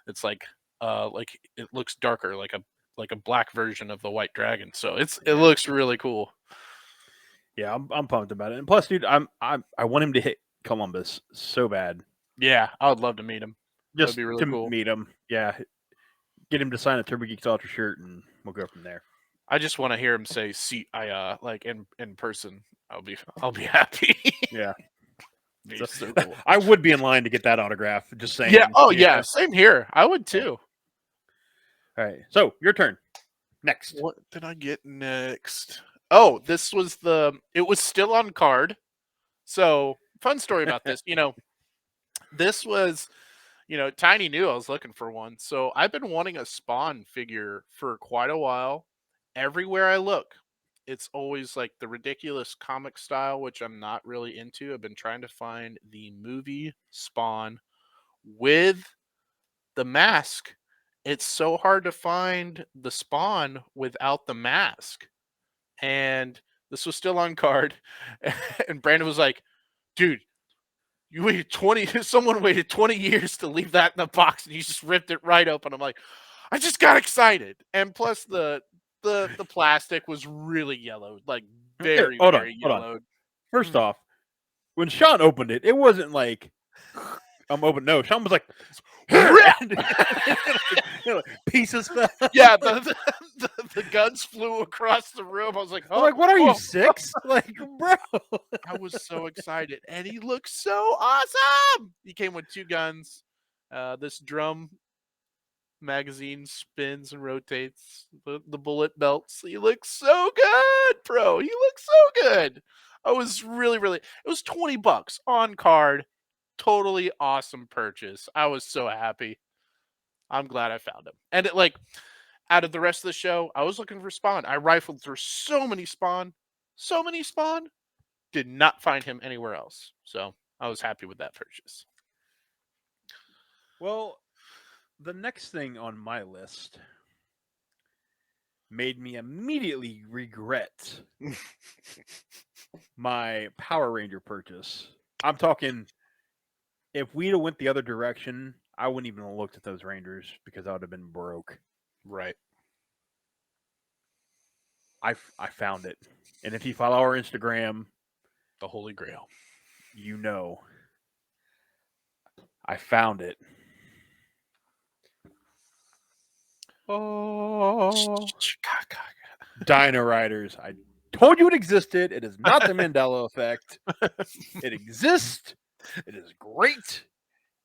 It's like it looks darker, like a black version of the white dragon. So it Yeah. looks really cool. Yeah, I'm pumped about it. And plus, dude, I want him to hit Columbus so bad. Yeah, I would love to meet him. That would Just be really to cool. meet him. Yeah. Get him to sign a Turbo Geeks Ultra shirt and we'll go from there. I just want to hear him say "see." I like in person. I'll be happy. Yeah. Be So, so cool. I would be in line to get that autograph. Just Yeah. saying. Oh Yeah. yeah. Same here. I would Yeah. too. All right. So your turn. Next. What did I get next? Oh, this was it was still on card. So, fun story about this. This was, Tiny knew I was looking for one. So, I've been wanting a Spawn figure for quite a while. Everywhere I look, it's always like the ridiculous comic style, which I'm not really into. I've been trying to find the movie Spawn with the mask. It's so hard to find the Spawn without the mask. And this was still on card. And Brandon was like, dude, you waited 20, someone waited 20 years to leave that in the box and you just ripped it right open. I'm like, I just got excited. And plus the plastic was really yellow, like Okay, very, hold on. very Hold on. yellowed. First off, when Sean opened it, it wasn't like I'm open. No, Sean was like, Rip! and, pieces fell. Yeah, the guns flew across the room. I was like, I'm oh, like, what are you, oh. 6? Like, bro. I was so excited, and he looked so awesome. He came with 2 guns. This drum magazine spins and rotates. The bullet belts. He looks so good, bro. He looks so good. I was really, really. It was $20 on card. Totally awesome purchase. I was so happy. I'm glad I found him. And out of the rest of the show, I was looking for Spawn. I rifled through so many Spawn. Did not find him anywhere else. So I was happy with that purchase. Well, the next thing on my list made me immediately regret my Power Ranger purchase. I'm talking, if we'd have went the other direction, I wouldn't even have looked at those Rangers because I would have been broke. Right. I found it. And if you follow our Instagram, The Holy Grail. you know. I found it. Oh. Dino Riders. I told you it existed. It is not the Mandela effect. It exists. It is great.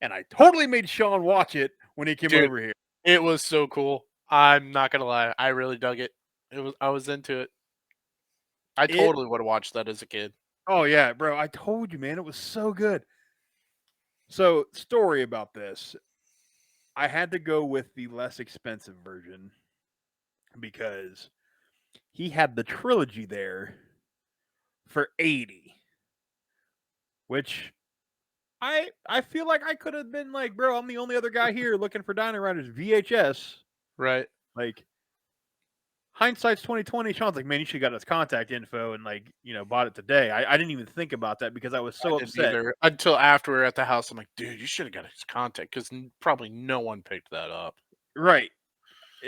And I totally made Sean watch it when he came over here. It was so cool. I'm not gonna lie. I really dug it. I was into it. I totally would have watched that as a kid. Oh yeah, bro. I told you, man. It was so good. So, story about this. I had to go with the less expensive version because he had the trilogy there for 80, which I feel like I could have been like, bro, I'm the only other guy here looking for Dino Riders VHS. Right. Like, hindsight's 2020. Sean's like, man, you should have got his contact info and bought it today. I didn't even think about that because I was so upset. Until after we were at the house, I'm like, dude, you should have got his contact because probably no one picked that up. Right.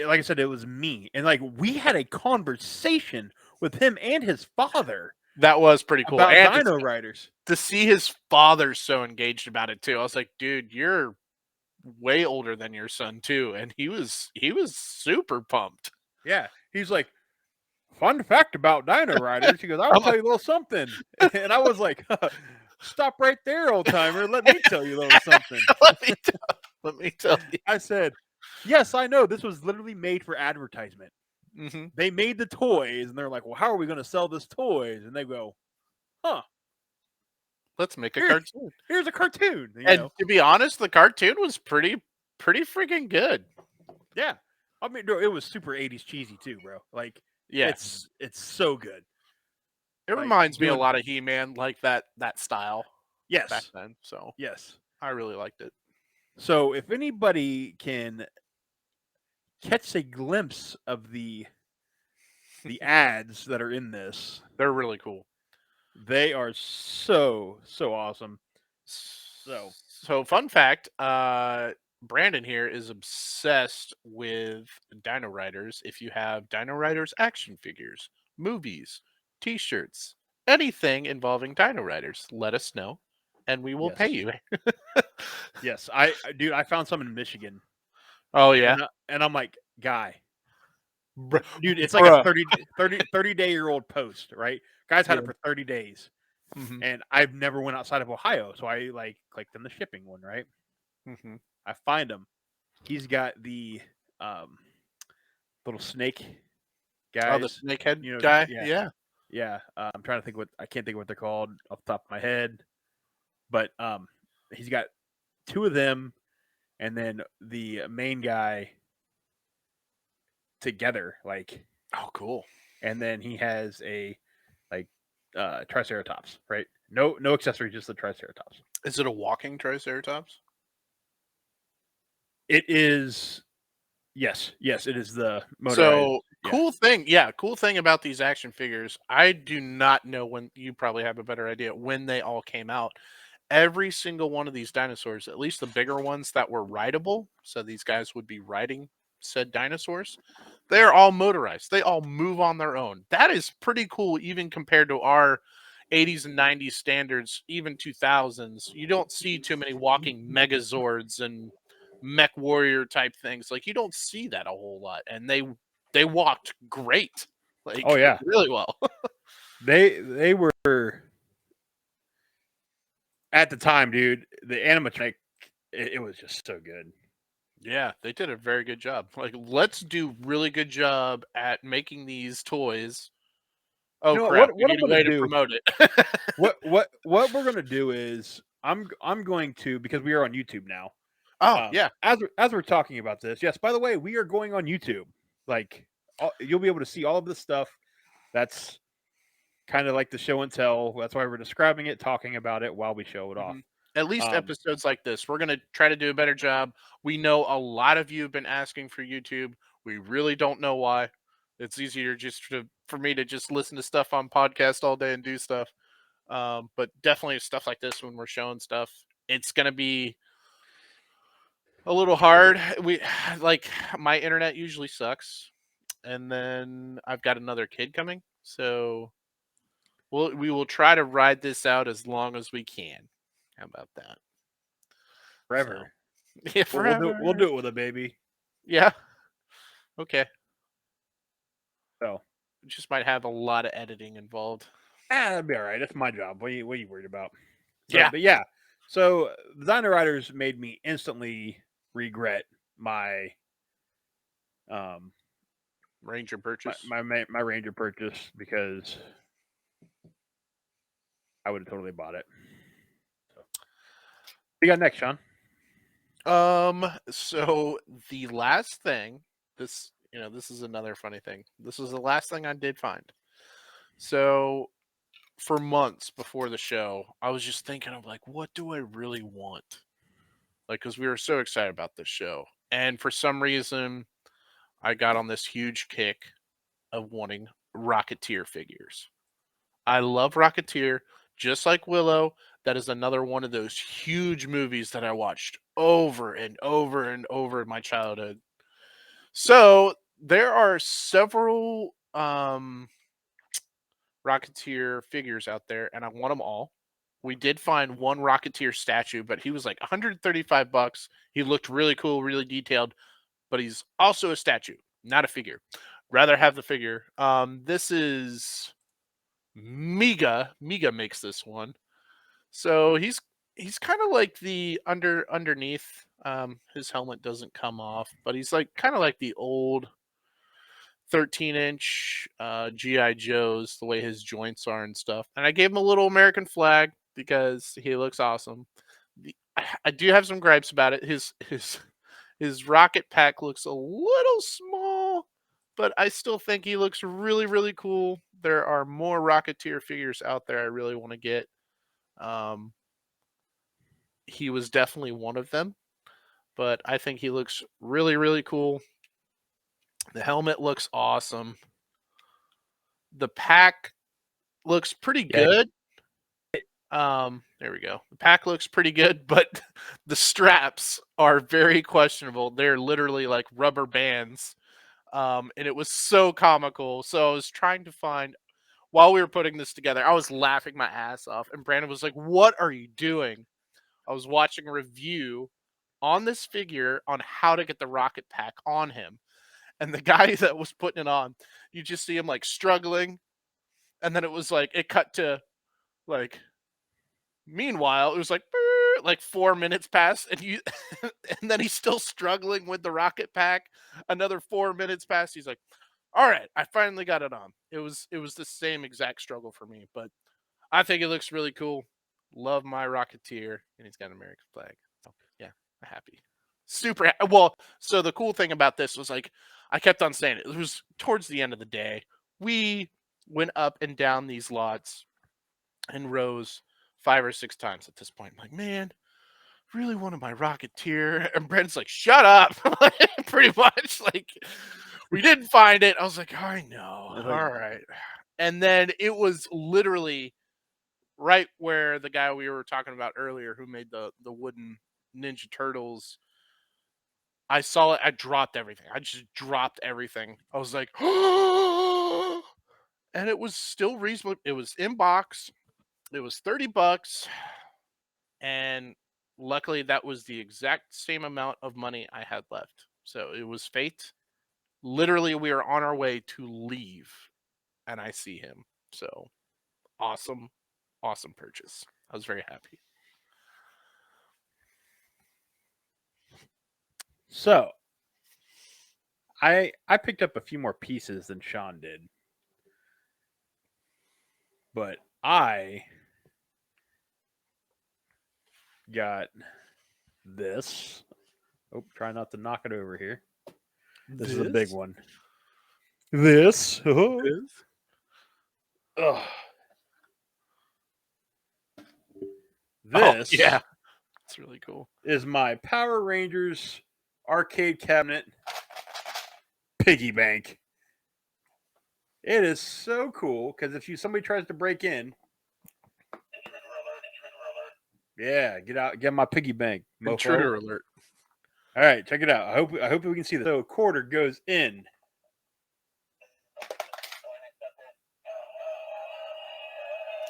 Like I said, it was me. And we had a conversation with him and his father. That was pretty cool. About And Dino Riders. To see his father so engaged about it too. I was like, dude, you're way older than your son too. And he was super pumped. Yeah. He's like, fun fact about Dino Riders. He goes, I'll tell you a little something. And I was like, stop right there, old timer. Let me tell you a little something. Let me tell you. I said, yes, I know. This was literally made for advertisement. Mm-hmm. They made the toys, and they're like, well, how are we going to sell this toys? And they go, huh. Let's make a cartoon. Here's a cartoon. And to be honest, the cartoon was pretty freaking good. Yeah. I mean, bro, it was super 80s cheesy too, bro. Yeah. It's so good. It reminds me a lot of He-Man, like that style. Yes. Back then. So yes. I really liked it. So if anybody can catch a glimpse of the ads that are in this, they're really cool. They are so awesome. So So, fun fact, Brandon here is obsessed with Dino Riders. If you have Dino Riders action figures, movies, T-shirts, anything involving Dino Riders, let us know, and we will pay yes, you. yes. Dude, I found some in Michigan, Oh yeah, and I'm like, guy, dude, it's like a bruh. 30-day-year-old post, right? Guys had Yeah. it for 30 days, hmm and I've never went outside of Ohio, so I like clicked on the shipping one, right? hmm I find him. He's got the um, little snake Oh, the guys. snakehead You know, guy. yeah, Yeah. yeah. I'm trying to think what I can't think of what they're called off the top of my head, but he's got two of them, and then the main guy together, like, Oh, cool. and then he has a like triceratops, right? No accessory, just the triceratops. Is it a walking Triceratops? It is yes, it is the motorized. So Yeah, cool thing about these action figures. I do not know when. You probably have a better idea when they all came out. Every single one of these dinosaurs, at least the bigger ones that were rideable, so these guys would be riding said dinosaurs, they're all motorized. They all move on their own. That is pretty cool, even compared to our 80s and 90s standards, even 2000s. You don't see too many walking megazords and mech warrior type things. Like you don't see that a whole lot, and they walked great, oh like yeah, really well. they were at the time, dude. The animatronic, it was just so good. Yeah, they did a very good job. Like, let's do really good job at making these toys. You Oh know what? crap, we What I'm need a gonna way to do? promote it. What we're gonna do is I'm going to, because we are on YouTube now. Oh, yeah. As we're talking about this, yes. By the way, we are going on YouTube. Like, you'll be able to see all of this stuff. That's kind of like the show and tell. That's why we're describing it, talking about it while we show it off. Mhm. At least Um, episodes like this. We're going to try to do a better job. We know a lot of you have been asking for YouTube. We really don't know why. It's easier just for me to just listen to stuff on podcast all day and do stuff. But definitely stuff like this when we're showing stuff, it's going to be a little hard. We like my internet usually sucks, and then I've got another kid coming, so we will try to ride this out as long as we can. How about that? So forever. yeah, We'll forever. do it with a baby. Yeah. Okay. So Just might have a lot of editing involved. that'd be all right. That's my job. What are you worried about? So, Yeah. but yeah. So the Dino Riders made me instantly regret my um Ranger purchase. my Ranger purchase, because I would have totally bought it. So, what you got next, Sean? So the last thing, this is another funny thing. This was the last thing I did find. So for months before the show, I was just thinking of like, what do I really want? Like, because we were so excited about this show. And for some reason, I got on this huge kick of wanting Rocketeer figures. I love Rocketeer, just like Willow. That is another one of those huge movies that I watched over and over and over in my childhood. So there are several Rocketeer figures out there, and I want them all. We did find one Rocketeer statue, but he was like 135 bucks. He looked really cool, really detailed, but he's also a statue, not a figure. Rather have the figure. This is Miga. Miga makes this one. So he's kind of like the underneath. His helmet doesn't come off, but he's like kind of like the old 13-inch GI Joes, the way his joints are and stuff. And I gave him a little American flag because he looks awesome. I do have some gripes about it. His rocket pack looks a little small, but I still think he looks really really cool. There are more Rocketeer figures out there I really want to get. Um, he was definitely one of them, but I think he looks really really cool. The helmet looks awesome. The pack looks pretty Yeah, good. There we go. The pack looks pretty good, but the straps are very questionable. They're literally like rubber bands. And it was so comical. So I was trying to find while we were putting this together, I was laughing my ass off. And Brandon was like, "What are you doing?" I was watching a review on this figure on how to get the rocket pack on him. And the guy that was putting it on, you just see him like struggling. And then it was like, it cut to like, meanwhile, it was like 4 minutes passed, and you, and then he's still struggling with the rocket pack. Another 4 minutes passed. He's like, "All right, I finally got it on." It was the same exact struggle for me, but I think it looks really cool. Love my Rocketeer, and he's got an American flag. So yeah, I'm happy. Well, so the cool thing about this was like I kept on saying it. It was towards the end of the day. We went up and down these lots and rows 5 or 6 times at this point. I'm like, man, really wanted my Rocketeer. And Brent's like, shut up. Pretty much. Like, we didn't find it. I was like, I know. It's like, All right. And then it was literally right where the guy we were talking about earlier who made the wooden Ninja Turtles. I saw it. I dropped everything. I just dropped everything. I was like, and it was still reasonable. It was in box. It was $30. And luckily that was the exact same amount of money I had left. So it was fate. Literally, we are on our way to leave, and I see him. So awesome, awesome purchase. I was very happy. so I picked up a few more pieces than Sean did, but I got this. Oh, try not to knock it over here. This is a big one. This. Oh. This? Ugh. Oh This yeah, it's really cool. is my Power Rangers arcade cabinet piggy bank. It is so cool because if somebody tries to break in, yeah, get out, get my piggy bank, mofo. Intruder alert. All right, check it out. I hope we can see this. So a quarter goes in.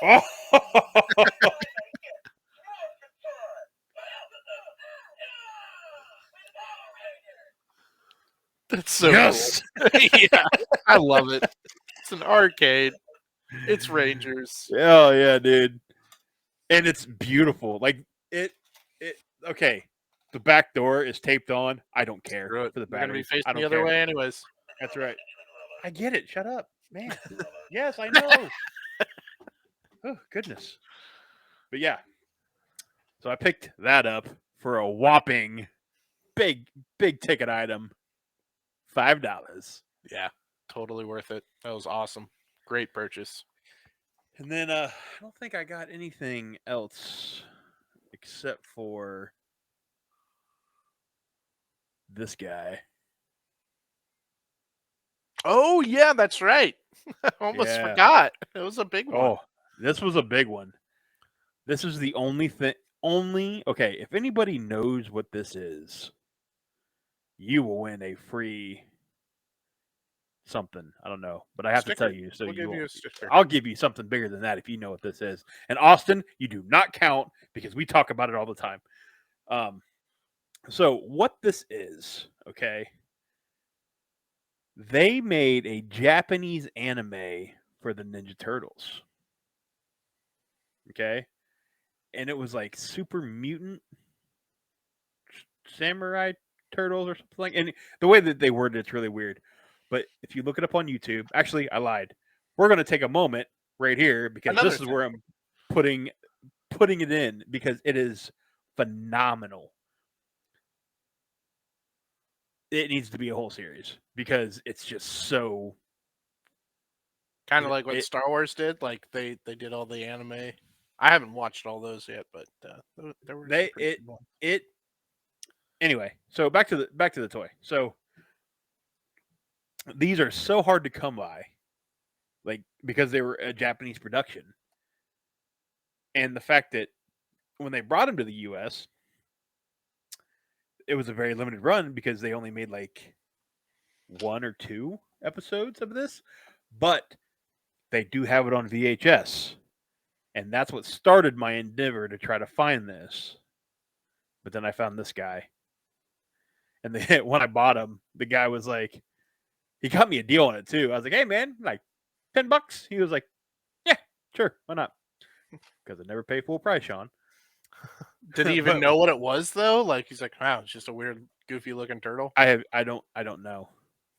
Oh, That's so yes. cool. Yeah, I love it. It's an arcade. It's Rangers. Oh yeah, dude. And it's beautiful. Like it. Okay. The back door is taped on. I don't care Screw it. for the We're gonna be batteries. facing I don't the other care. way anyways. That's right. I get it. Shut up, man. Yes, I know. Oh goodness. But yeah. So I picked that up for a whopping big ticket item, $5. Yeah, totally worth it. That was awesome. Great purchase. And then I don't think I got anything else except for this guy. Oh yeah, that's right. I almost Yeah. forgot. It was a big one. Oh, this was a big one. This is the only thing. Okay. If anybody knows what this is, you will win a free something. I don't know, but I have to Sticker. tell you. So We'll you give you will. a sticker. I'll give you something bigger than that if you know what this is. And Austin, you do not count because we talk about it all the time. So what this is, okay? They made a Japanese anime for the Ninja Turtles. Okay? And it was like super mutant samurai turtles or something like. And the way that they worded it's really weird. But if you look it up on YouTube, actually I lied. We're going to take a moment right here because Another this is thing. where I'm putting it in because it is phenomenal. It needs to be a whole series because it's just so Kind of like what Star Wars did. Like they did all the anime. I haven't watched all those yet, but there were some pretty good ones. Anyway. So back to the toy. So these are so hard to come by, like because they were a Japanese production. And the fact that when they brought him to the U.S., it was a very limited run because they only made like 1 or 2 episodes of this, but they do have it on VHS, and that's what started my endeavor to try to find this. But then I found this guy, and when I bought him, the guy was like, he got me a deal on it too. I was like, "Hey man, like $10." He was like, "Yeah, sure, why not?" Because I never pay full price, Sean. Did he even But know what it was though? Like he's like, wow, it's just a weird, goofy looking turtle. I don't know.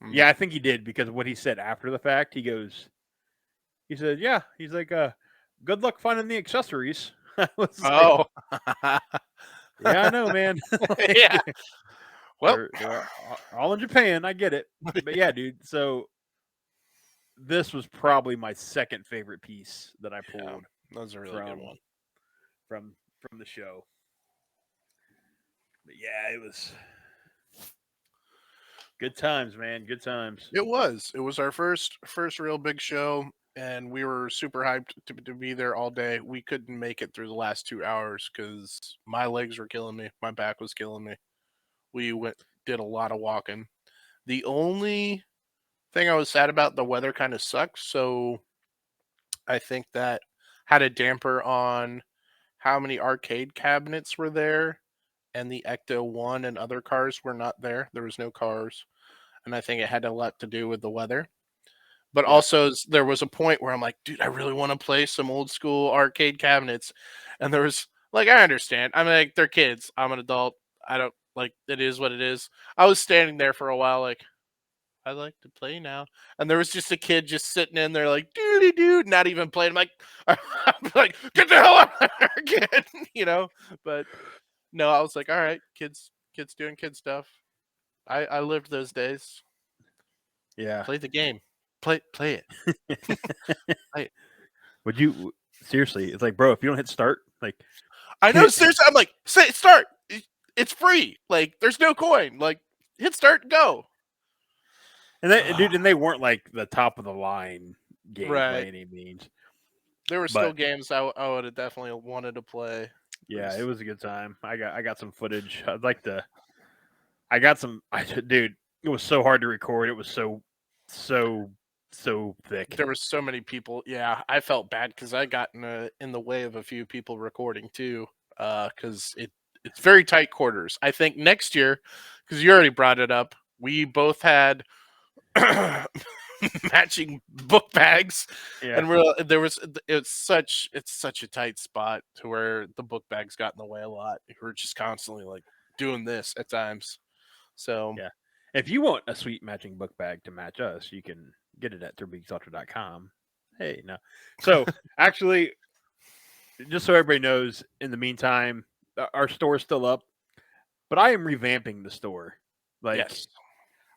Hmm. Yeah, I think he did because what he said after the fact, he said, yeah, he's like, good luck finding the accessories. I was like, Oh, yeah, I know, man. yeah. Like, Well, they're all in Japan. I get it, but yeah, dude. So this was probably my second favorite piece that I yeah, pulled that was a really good from one. from the show. But yeah, it was good times, man. Good times. It was. It was our first real big show, and we were super hyped to be there all day. We couldn't make it through the last 2 hours because my legs were killing me. My back was killing me. We did a lot of walking. The only thing I was sad about, the weather kind of sucked, so I think that had a damper on how many arcade cabinets were there, and the Ecto 1 and other cars were not there. There was no cars, and I think it had a lot to do with the weather. But Yeah, also, there was a point where I'm like, dude, I really want to play some old school arcade cabinets. And there was like, I understand. I'm like, they're kids. I'm an adult. I don't like it is what it is. I was standing there for a while, like, I like to play now. And there was just a kid just sitting in there, like, doody dude, not even playing. I'm like, I'm like, get the hell out of there, kid, you know? But no, I was like, all right, kids doing kid stuff. I lived those days. yeah. Play the game. Play it. Play it. Would you seriously? It's like, bro, if you don't hit start, like, I know, seriously. I'm like, say start. It's free. Like, there's no coin. Like, hit start, go. and dude, and they weren't like the top of the line games by Right. any means. There were still But games I would have definitely wanted to play. yeah, it was a good time. I got some footage. I'd like to. I got some. Dude, it was so hard to record. It was so so thick. There were so many people. Yeah, I felt bad because I got in the way of a few people recording too. Because it's very tight quarters. I think next year, because you already brought it up, we both had matching book bags, Yeah, and it's such a tight spot to where the book bags got in the way a lot. We're just constantly like doing this at times. So yeah. If you want a sweet matching book bag to match us, you can get it at threebeaksalter.com. Hey, no. So actually, just so everybody knows, in the meantime, our store is still up, but I am revamping the store. Like, yes,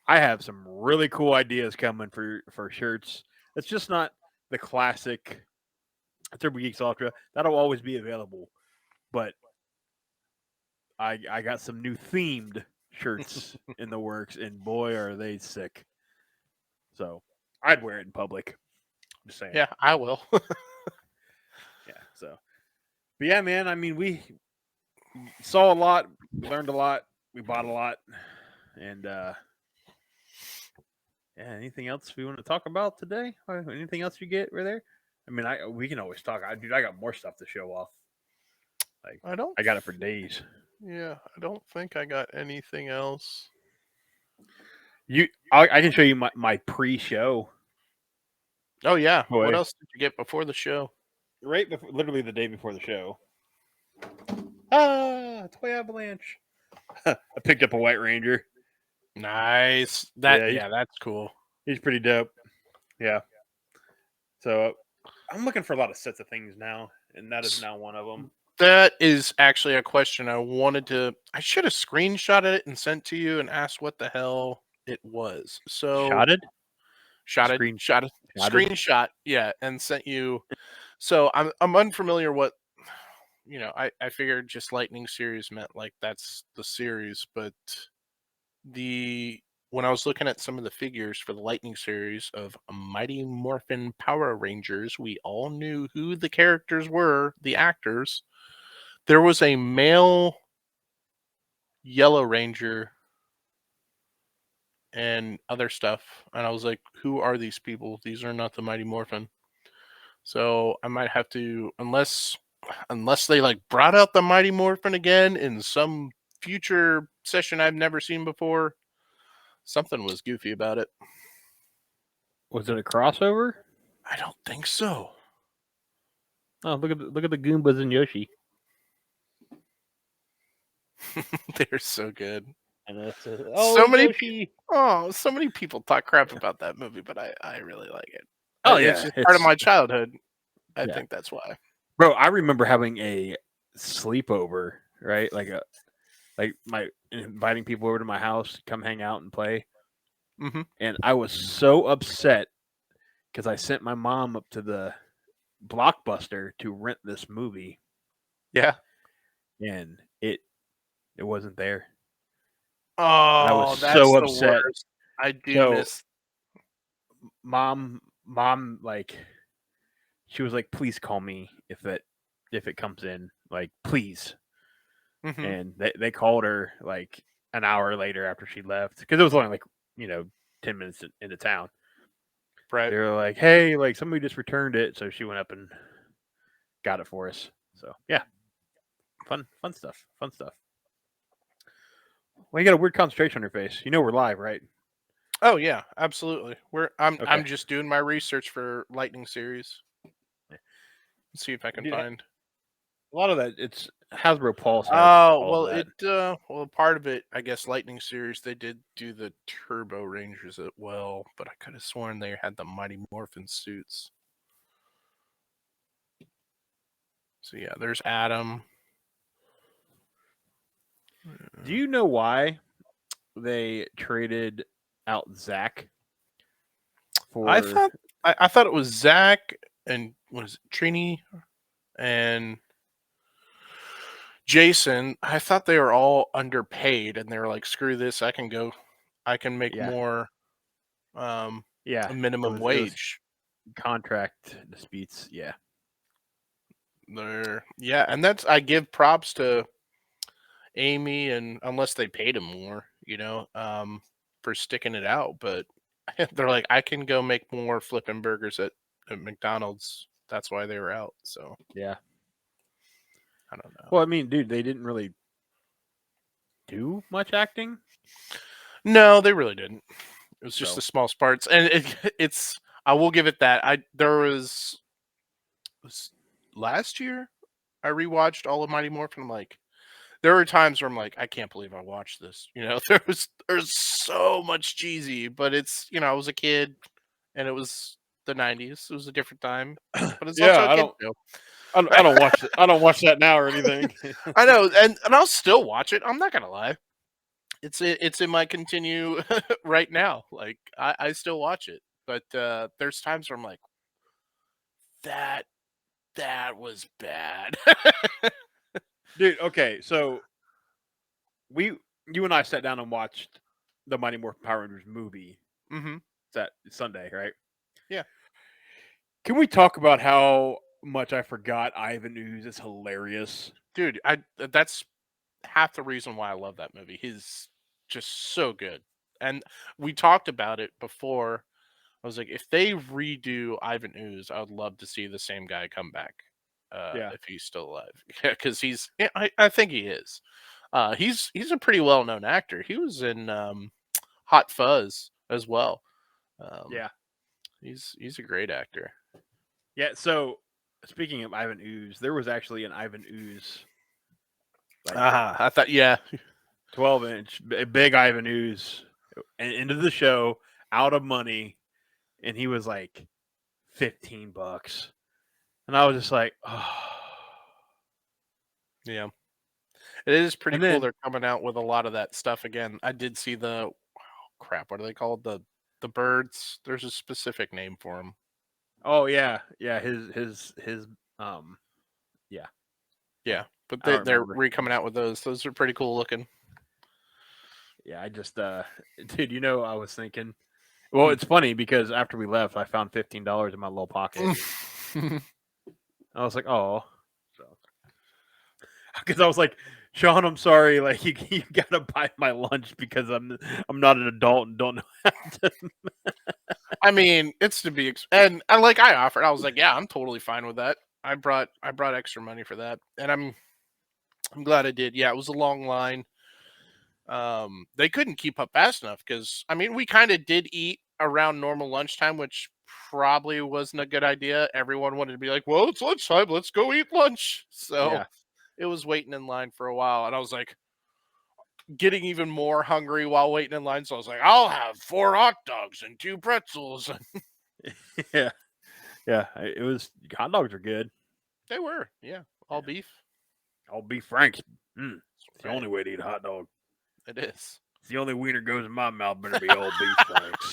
I have some really cool ideas coming for shirts. It's just not the classic Turbo Geeks Ultra. That'll always be available, but I got some new themed shirts in the works, and boy, are they sick. So I'd wear it in public. Just saying. yeah, I will. Yeah. So, but yeah, man. I mean, we saw a lot, we learned a lot, we bought a lot, and yeah. Anything else we want to talk about today? Or anything else you get right there? I mean, we can always talk. Dude, I got more stuff to show off. Like, I don't. I got it for days. Yeah, I don't think I got anything else. I can show you my pre-show. Oh yeah, what Boy, else did you get before the show? right before, literally the day before the show. Ah, toy avalanche. I picked up a White Ranger. Nice. Yeah, That's cool. he's pretty dope. Yeah. So I'm looking for a lot of sets of things now, and that is now one of them. That is actually a question I wanted to. I should have screenshotted it and sent to you and asked what the hell it was. So Shotted? Screen shot it, shotted? screenshot, yeah, and sent you. So I'm unfamiliar what I figured just Lightning series meant like that's the series, but the when I was looking at some of the figures for the Lightning series of Mighty Morphin Power Rangers, we all knew who the characters were, the actors. There was a male Yellow Ranger and other stuff, and I was like, who are these people? These are not the Mighty Morphin. So I might have to, unless they like brought out the Mighty Morphin again in some future session I've never seen before. Something was goofy about it. Was it a crossover? I don't think so. Oh, look at the Goombas and Yoshi. They're so good. And that's So many Yoshi. so many people talk crap about that movie, but I really like it. Oh It's yeah, just part of it's my childhood. I yeah, think that's why. bro. I remember having a sleepover, right? Like my inviting people over to my house to come hang out and play, Hmm. and I was so upset because I sent my mom up to the Blockbuster to rent this movie, Yeah. and it wasn't there, and I was Oh, that's so the upset. worst. I do So miss. mom, like she was like, "Please call me if it comes in, like please." Hmm. And they called her like an hour later after she left because it was only like 10 minutes into town. Right. They were like, "Hey, like somebody just returned it," so she went up and got it for us. So yeah, fun stuff, fun stuff. Well, you got a weird concentration on your face. You know we're live, right? Oh yeah, absolutely. I'm Okay, just doing my research for Lightning series. Let's see if I can dude. find. A lot of that it's Hasbro Pulse has Oh all of well, that. part of it, I guess, Lightning series they did do the Turbo Rangers as well, but I could have sworn they had the Mighty Morphin suits. So yeah, there's Adam. Do you know why they traded out Zach I for? thought I thought it was Zach and what is it, Trini and Jason. I thought they were all underpaid, and they were like, "Screw this! I can make Yeah, more um, yeah. a minimum It was wage." contract disputes. Yeah, There, yeah, and that's I give props to Amy, and unless they paid him more, for sticking it out, but they're like, I can go make more flipping burgers at McDonald's. That's why they were out. So yeah. I don't know. Well, I mean, dude, they didn't really do much acting. No, they really didn't. It was just So the small parts, and it's. I will give it that. Was last year I rewatched all of Mighty Morphin. I'm like, there were times where I'm like, I can't believe I watched this. There's so much cheesy, but it's I was a kid and it was the '90s. It was a different time, but it's also yeah, a kid show. I don't watch it. I don't watch that now or anything. I know, and I'll still watch it. I'm not gonna lie. It's in my continue right now. Like I still watch it, but there's times where I'm like, that that was bad. Dude, okay, so you and I sat down and watched the Mighty Morphin Power Rangers movie Hmm. that Sunday, right? Yeah, Can we talk about how much I forgot Ivan Ooze is hilarious? dude. That's half the reason why I love that movie. He's just so good. And we talked about it before. I was like, if they redo Ivan Ooze, I would love to see the same guy come back Yeah, if he's still alive. Yeah, because I think he is. He's a pretty well known actor. He was in Hot Fuzz as well. Um, yeah, he's a great actor. yeah. So speaking of Ivan Ooze, there was actually an Ivan Ooze like I thought, yeah, 12-inch big Ivan Ooze into the show out of money, and he was like $15, and I was just like, oh. yeah. It is pretty And cool. then They're coming out with a lot of that stuff again. I did see the crap. What are they called? The birds. There's a specific name for them. oh yeah, yeah, his um yeah, Yeah, but I don't they're remember. re coming out with those. Those are pretty cool looking. Yeah, I just, dude, I was thinking. Well, it's funny because after we left, I found $15 in my little pocket. I was like, oh, so because I was like, Sean, I'm sorry, like you gotta buy my lunch because I'm not an adult and don't know how to. I mean, it's to be and like I offered, I was like, yeah, I'm totally fine with that. I brought extra money for that, and I'm glad I did. Yeah, it was a long line. They couldn't keep up fast enough because I mean, we kind of did eat around normal lunchtime, which probably wasn't a good idea. Everyone wanted to be like, well, it's lunchtime, let's go eat lunch. So Yeah, it was waiting in line for a while, and I was like getting even more hungry while waiting in line. So I was like, I'll have 4 hot dogs and 2 pretzels. yeah, yeah. It was hot dogs are good. They were, yeah, all Yeah. beef. I'll be frank. It's the Right. only way to eat a hot dog. It is. It's the only wiener goes in my mouth. Better be all beef franks.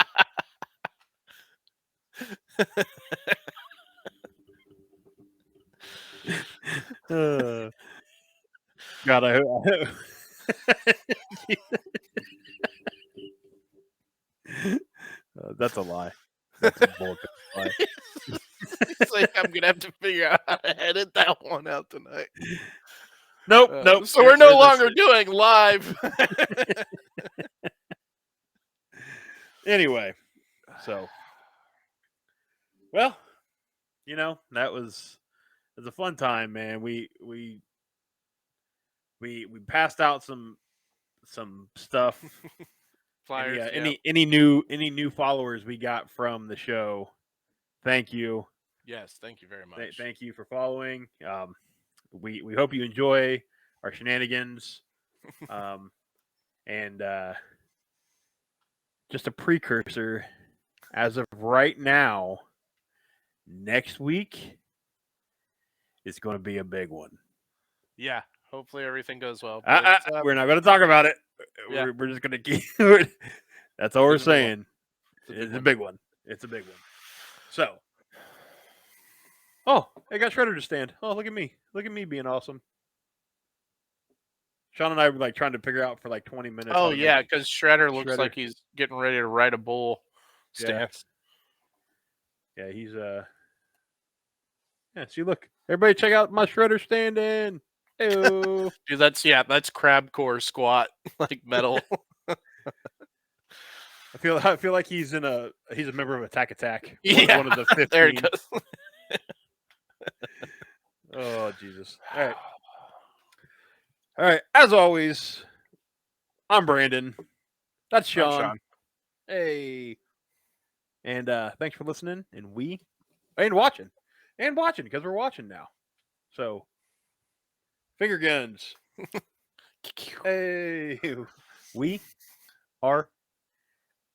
God, I hope. That's a lie. That's a bullshit lie. It's like I'm gonna have to figure out how to edit that one out tonight. Nope. So we're no longer doing live. Anyway, so well, that was a fun time, man. We passed out some stuff. Flyers. Any new followers we got from the show, thank you. Yes, thank you very much. Thank you for following. We hope you enjoy our shenanigans. And just a precursor, as of right now, next week is going to be a big one. Yeah, hopefully everything goes well. We're not going to talk about it. Yeah. We're just going to keep. That's all we're saying. It's a big one. It's a big one. So, I got Shredder to stand. Oh, look at me! Look at me being awesome. Sean and I were like trying to figure out for like 20 minutes. Oh yeah, because Shredder looks like he's getting ready to ride a bull stance. Yeah, he's Yeah, see, look, everybody, check out my Shredder standing. Ew. Dude, that's crab core squat, like metal. I feel like he's a member of Attack Attack. One of the 15. There it goes. Oh Jesus! All right. As always, I'm Brandon. That's Sean. Sean. Hey, and thanks for listening and watching because we're watching now. So, finger guns. Hey, we are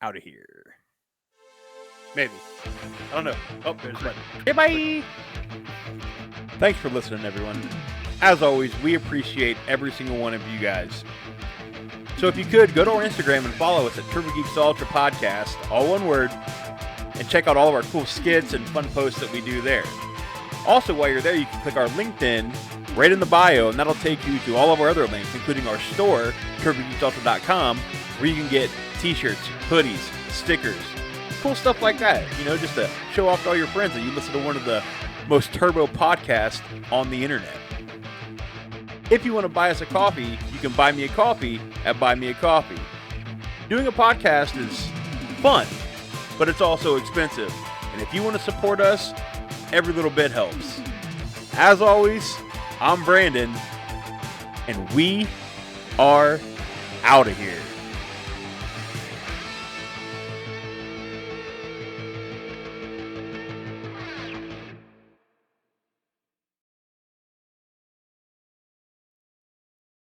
out of here. Maybe. I don't know. Oh, there's a button. Okay, bye. Thanks for listening, everyone. As always, we appreciate every single one of you guys. So if you could, go to our Instagram and follow us at Turbo Geeks Ultra Podcast, all one word, and check out all of our cool skits and fun posts that we do there. Also, while you're there, you can click our LinkedIn right in the bio, and that'll take you to all of our other links, including our store, turbogeeksultra.com, where you can get t-shirts, hoodies, stickers, cool stuff like that, just to show off to all your friends that you listen to one of the most turbo podcasts on the internet. If you want to buy us a coffee, you can buy me a coffee at Buy Me a Coffee. Doing a podcast is fun, but it's also expensive. And if you want to support us, every little bit helps. As always, I'm Brandon, and we are out of here.